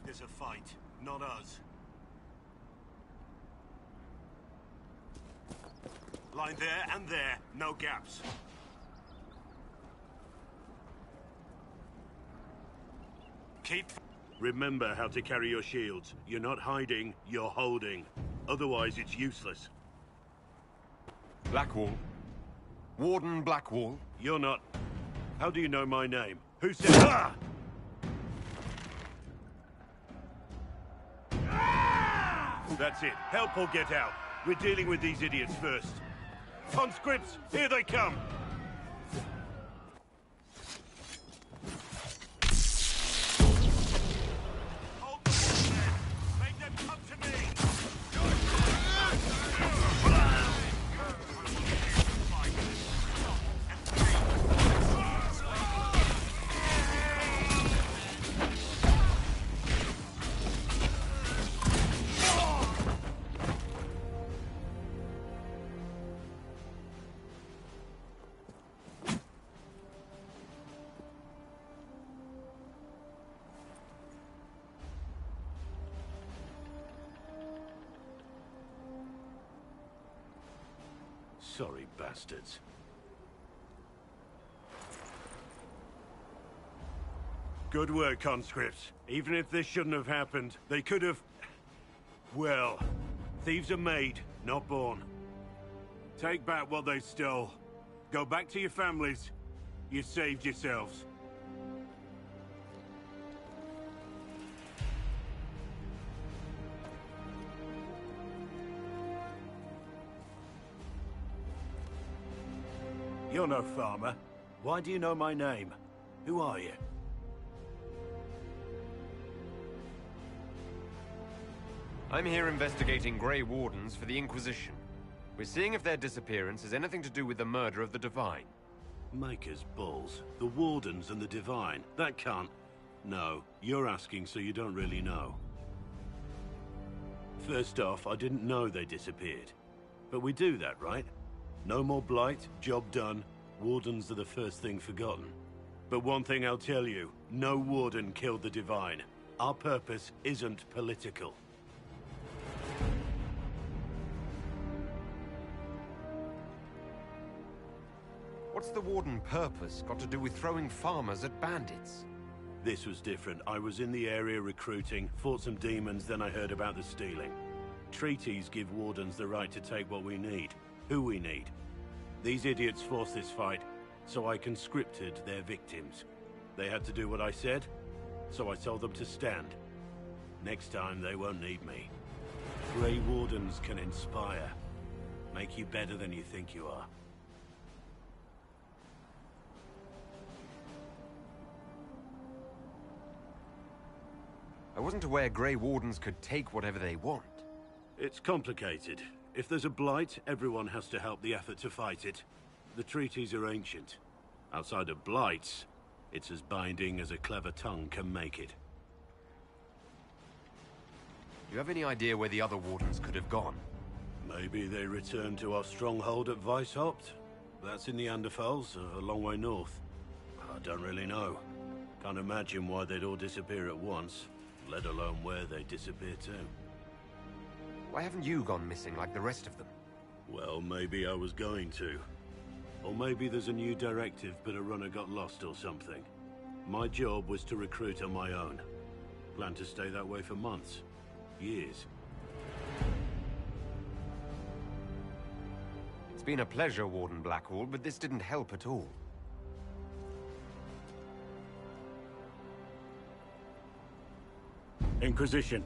S6: This a fight, not us. Line there and there, no gaps. Keep... Remember how to carry your shields. You're not hiding, you're holding. Otherwise, it's useless.
S2: Blackwall. Warden Blackwall.
S6: You're not... How do you know my name? Who said... Ah! That's it. Help or get out. We're dealing with these idiots first. Conscripts, here they come! Hold the wall, men. Make them come to me! Sorry, bastards. Good work, conscripts. Even if this shouldn't have happened, they could have... Well, thieves are made, not born. Take back what they stole. Go back to your families. You saved yourselves. You're no farmer. Why do you know my name? Who are you?
S2: I'm here investigating Grey Wardens for the Inquisition. We're seeing if their disappearance has anything to do with the murder of the Divine.
S6: Maker's balls. The Wardens and the Divine. That can't... No, you're asking so you don't really know. First off, I didn't know they disappeared. But we do that, right? No more blight, job done. Wardens are the first thing forgotten. But one thing I'll tell you, no Warden killed the Divine. Our purpose isn't political.
S2: What's the Warden purpose got to do with throwing farmers at bandits?
S6: This was different. I was in the area recruiting, fought some demons, then I heard about the stealing. Treaties give Wardens the right to take what we need. Who we need. These idiots forced this fight, so I conscripted their victims. They had to do what I said, so I told them to stand. Next time, they won't need me. Grey Wardens can inspire. Make you better than you think you are.
S2: wasn't aware Grey Wardens could take whatever they want.
S6: It's complicated. If there's a blight, everyone has to help the effort to fight it. The treaties are ancient. Outside of blights, it's as binding as a clever tongue can make it.
S2: Do you have any idea where the other Wardens could have gone?
S6: Maybe they returned to our stronghold at Weishaupt? That's in the Anderfels, a long way north. I don't really know. Can't imagine why they'd all disappear at once, let alone where they disappear to.
S2: Why haven't you gone missing like the rest of them?
S6: Well, maybe I was going to. Or maybe there's a new directive, but a runner got lost or something. My job was to recruit on my own. Plan to stay that way for months. Years.
S2: It's been a pleasure, Warden Blackwall, but this didn't help at all.
S6: Inquisition.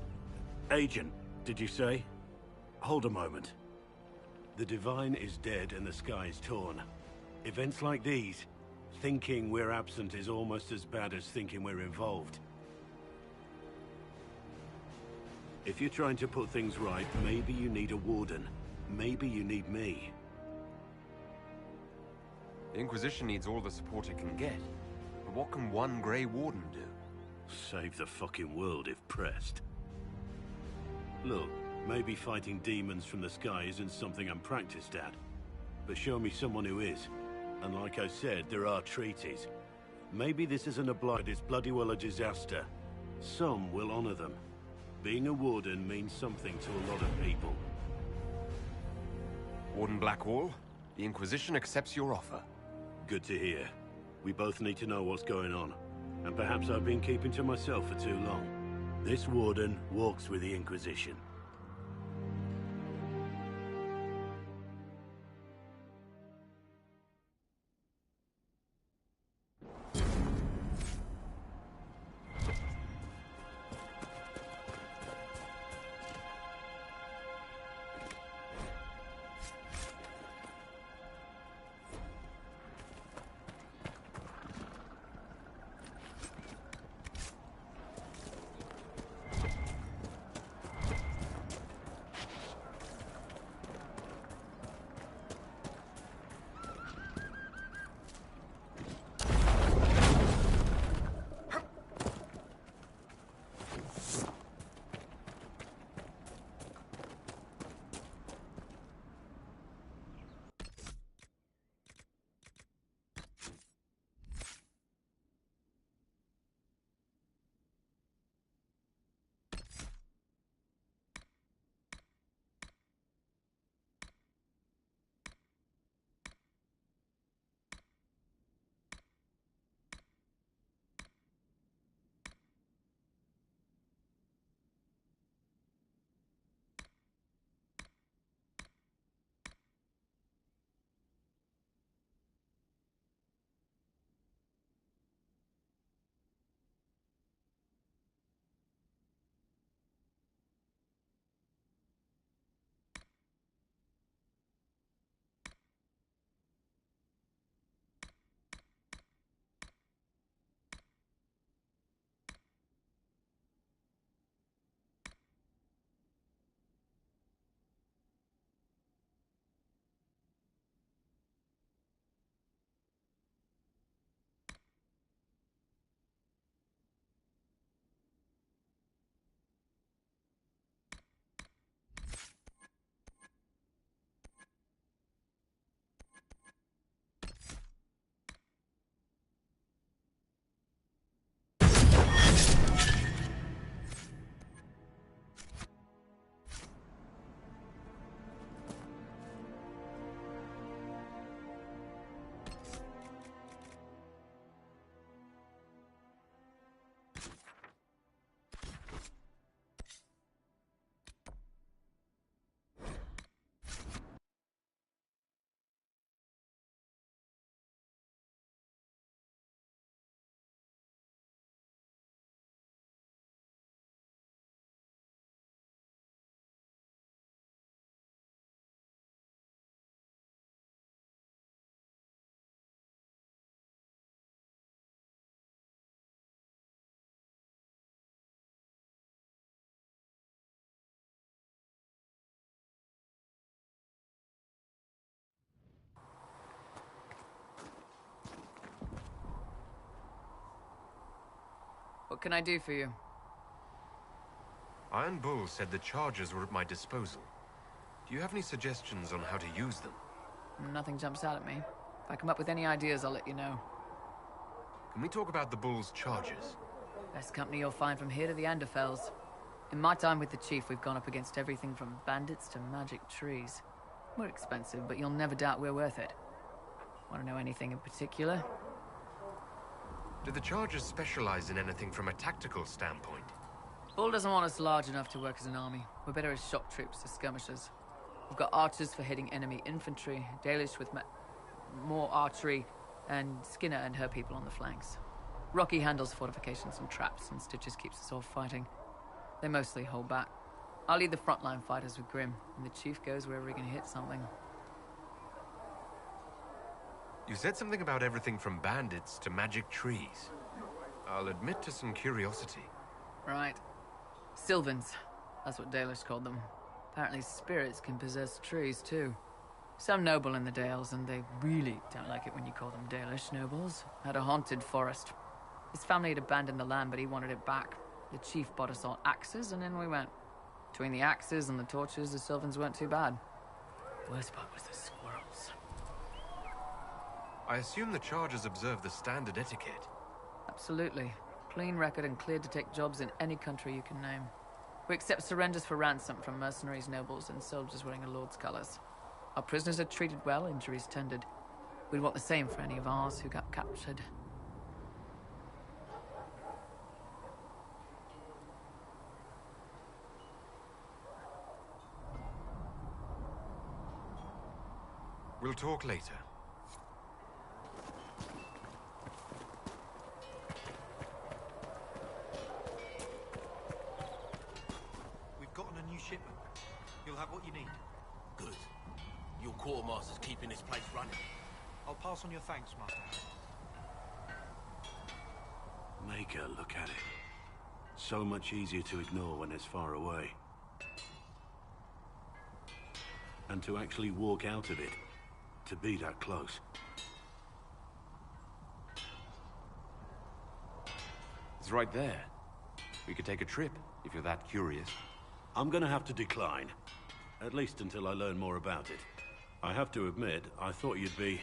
S6: Agent, did you say? Hold a moment. The Divine is dead and the sky is torn. Events like these, thinking we're absent is almost as bad as thinking we're involved. If you're trying to put things right, maybe you need a warden. Maybe you need me.
S2: The Inquisition needs all the support it can get. But what can one Grey Warden do?
S6: Save the fucking world if pressed. Look, maybe fighting demons from the sky isn't something I'm practiced at. But show me someone who is. And like I said, there are treaties. Maybe this isn't a blight, it's bloody well a disaster. Some will honor them. Being a warden means something to a lot of people.
S2: Warden Blackwall, the Inquisition accepts your offer.
S6: Good to hear. We both need to know what's going on. And perhaps I've been keeping to myself for too long. This warden walks with the Inquisition.
S5: What can I do for you?
S2: Iron Bull said the charges were at my disposal. Do you have any suggestions on how to use them?
S5: Nothing jumps out at me. If I come up with any ideas, I'll let you know.
S2: Can we talk about the Bull's charges?
S5: Best company you'll find from here to the Anderfells. In my time with the Chief, we've gone up against everything from bandits to magic trees. We're expensive, but you'll never doubt we're worth it. Want to know anything in particular?
S2: Do the charges specialize in anything from a tactical standpoint?
S5: Bull doesn't want us large enough to work as an army. We're better as shock troops to skirmishers. We've got archers for hitting enemy infantry, Dalish with more archery, and Skinner and her people on the flanks. Rocky handles fortifications and traps, and Stitches keeps us all fighting. They mostly hold back. I'll lead the frontline fighters with Grim, and the Chief goes wherever he can hit something.
S2: You said something about everything from bandits to magic trees. I'll admit to some curiosity.
S5: Right. Sylvans. That's what Dalish called them. Apparently spirits can possess trees, too. Some noble in the Dales, and they really don't like it when you call them Dalish nobles, had a haunted forest. His family had abandoned the land, but he wanted it back. The Chief bought us all axes, and in we went. Between the axes and the torches, the Sylvans weren't too bad. Worst part was the squirrels.
S2: I assume the charges observe the standard etiquette.
S5: Absolutely. Clean record and cleared to take jobs in any country you can name. We accept surrenders for ransom from mercenaries, nobles, and soldiers wearing a lord's colors. Our prisoners are treated well, injuries tended. We'd want the same for any of ours who got captured.
S2: We'll talk later.
S1: We've gotten a new shipment. You'll have what you need.
S16: Good. Your quartermaster's keeping this place running.
S1: I'll pass on your thanks, Master.
S6: Maker, look at it. So much easier to ignore when it's far away. And to actually walk out of it. To be that close.
S2: It's right there. We could take a trip, if you're that curious.
S6: I'm gonna have to decline. At least until I learn more about it. I have to admit, I thought you'd be...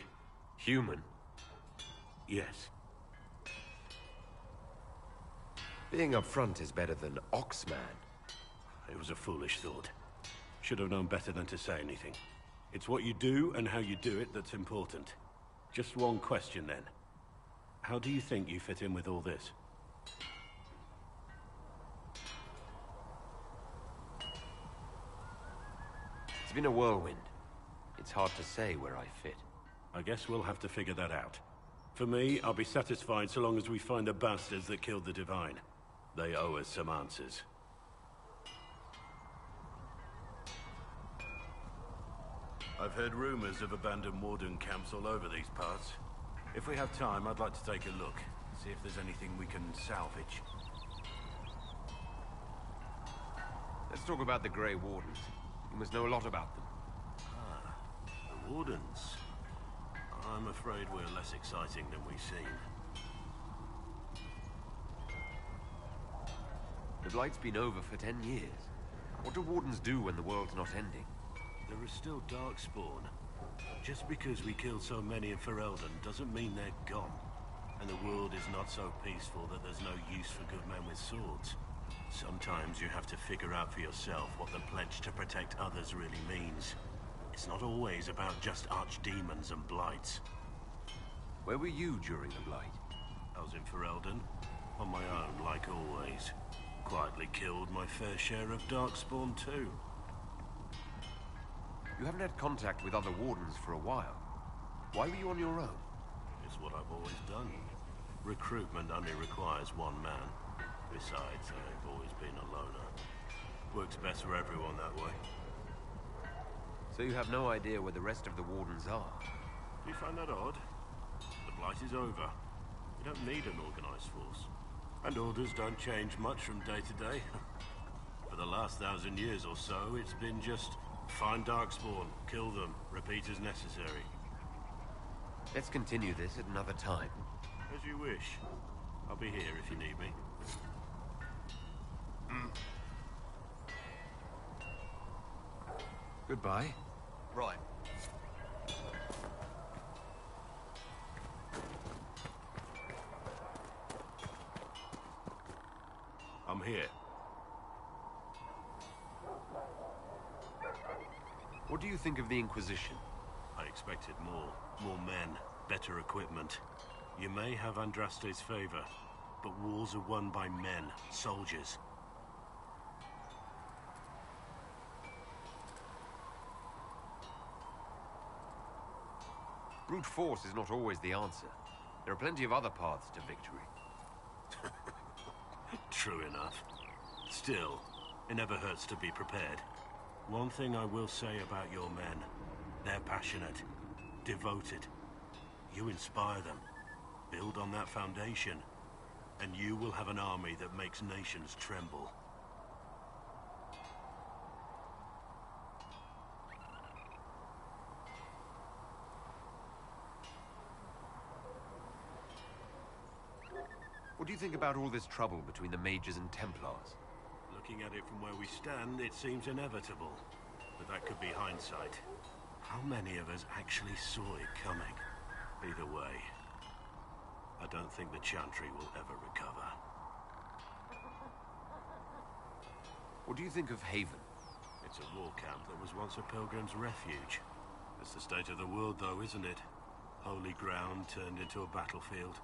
S2: human?
S6: Yes.
S2: Being up front is better than Oxman.
S6: It was a foolish thought. Should have known better than to say anything. It's what you do and how you do it that's important. Just one question then. How do you think you fit in with all this?
S2: It's been a whirlwind. It's hard to say where I fit.
S6: I guess we'll have to figure that out. For me, I'll be satisfied so long as we find the bastards that killed the Divine. They owe us some answers. I've heard rumors of abandoned warden camps all over these parts. If we have time, I'd like to take a look. See if there's anything we can salvage.
S2: Let's talk about the Grey Wardens. You must know a lot about them.
S6: Ah, the Wardens. I'm afraid we're less exciting than we seem.
S2: The Blight's been over for 10 years. What do Wardens do when the world's not ending?
S6: There is still Darkspawn. Just because we killed so many in Ferelden doesn't mean they're gone. And the world is not so peaceful that there's no use for good men with swords. Sometimes you have to figure out for yourself what the pledge to protect others really means. It's not always about just archdemons and blights.
S2: Where were you during the Blight?
S6: I was in Ferelden, on my own like always. Quietly killed my fair share of Darkspawn too.
S2: You haven't had contact with other Wardens for a while. Why were you on your own?
S6: It's what I've always done. Recruitment only requires one man. Besides, I've always been a loner. Works best for everyone that way.
S2: So you have no idea where the rest of the Wardens are?
S6: Do you find that odd? The Blight is over. We don't need an organized force. And orders don't change much from day to day. For the last 1,000 years or so, it's been just find Darkspawn, kill them, repeat as necessary.
S2: Let's continue this at another time.
S6: As you wish. I'll be here if you need me.
S2: Goodbye.
S14: Right.
S6: I'm here.
S2: What do you think of the Inquisition?
S6: I expected more. More men, better equipment. You may have Andraste's favor, but wars are won by men, soldiers.
S2: Brute force is not always the answer. There are plenty of other paths to victory.
S6: True enough. Still, it never hurts to be prepared. One thing I will say about your men. They're passionate, devoted. You inspire them. Build on that foundation, and you will have an army that makes nations tremble.
S2: What do you think about all this trouble between the Mages and Templars?
S6: Looking at it from where we stand, it seems inevitable. But that could be hindsight. How many of us actually saw it coming? Either way, I don't think the Chantry will ever recover.
S2: What do you think of Haven?
S6: It's a war camp that was once a pilgrim's refuge. It's the state of the world, though, isn't it? Holy ground turned into a battlefield.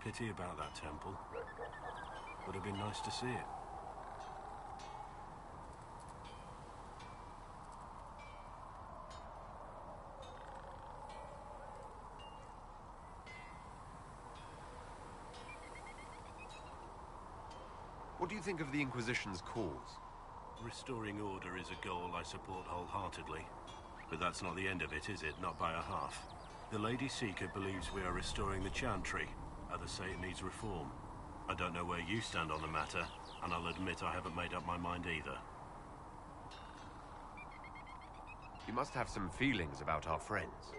S6: Pity about that temple. Would have been nice to see it.
S2: What do you think of the Inquisition's cause?
S6: Restoring order is a goal I support wholeheartedly. But that's not the end of it, is it? Not by a half. The Lady Seeker believes we are restoring the Chantry. Others say it needs reform. I don't know where you stand on the matter, and I'll admit I haven't made up my mind either.
S2: You must have some feelings about our friends.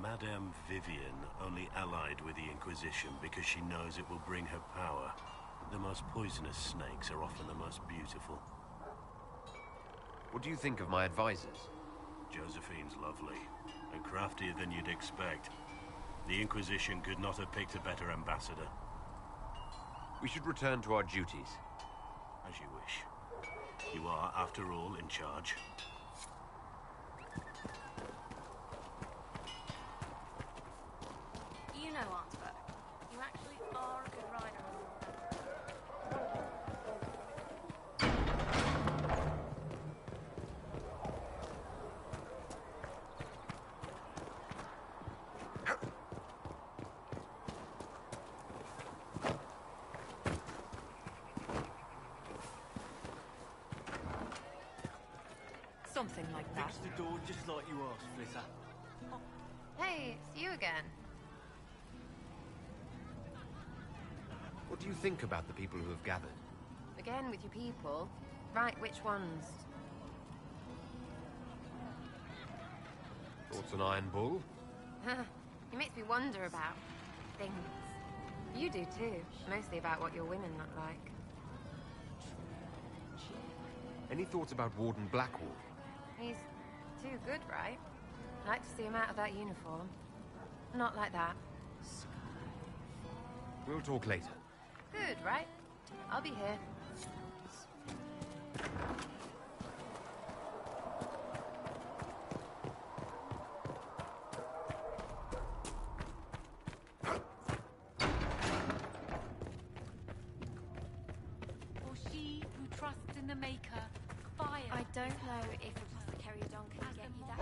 S6: Madame Vivian only allied with the Inquisition because she knows it will bring her power. The most poisonous snakes are often the most beautiful.
S2: What do you think of my advisors?
S6: Josephine's lovely, and craftier than you'd expect. The Inquisition could not have picked a better ambassador.
S2: We should return to our duties.
S6: As you wish. You are, after all, in charge.
S3: You know, Arnsberg, you actually are a good rider.
S11: Something like that.
S17: Fix the door just like you asked, Flitter.
S4: Hey, it's you again.
S2: What do you think about the people who have gathered?
S4: Again with your people. Right, which ones?
S2: Thoughts on Iron Bull?
S4: It makes me wonder about things. You do too. Mostly about what your women look like.
S2: Any thoughts about Warden Blackwall?
S4: He's too good, right? I'd like to see him out of that uniform. Not like that.
S2: We'll talk later.
S4: Good, right? I'll be here.
S12: For she who trusts in the Maker, fire.
S3: I don't know if Apothecary Don can get you that.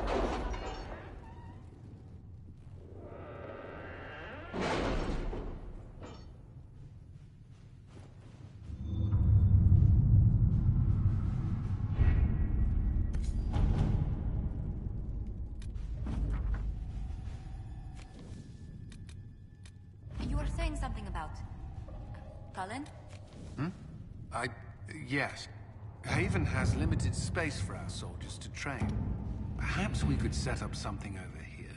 S3: You were saying something about Cullen?
S9: Yes. Haven has limited space for our soldiers to train. Perhaps we could set up something over here.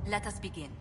S3: Let us begin.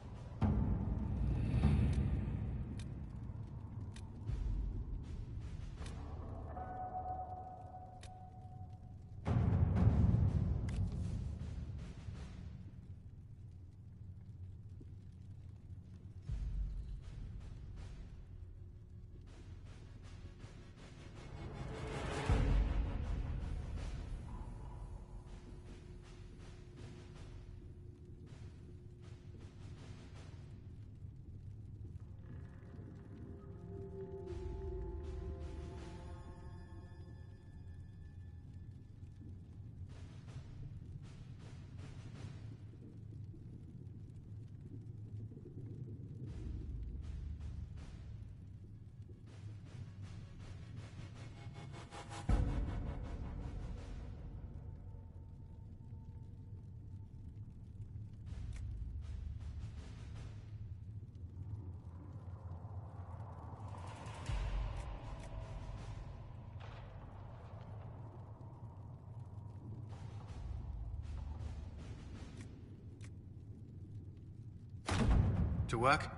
S9: To work?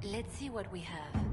S3: Let's see what we have.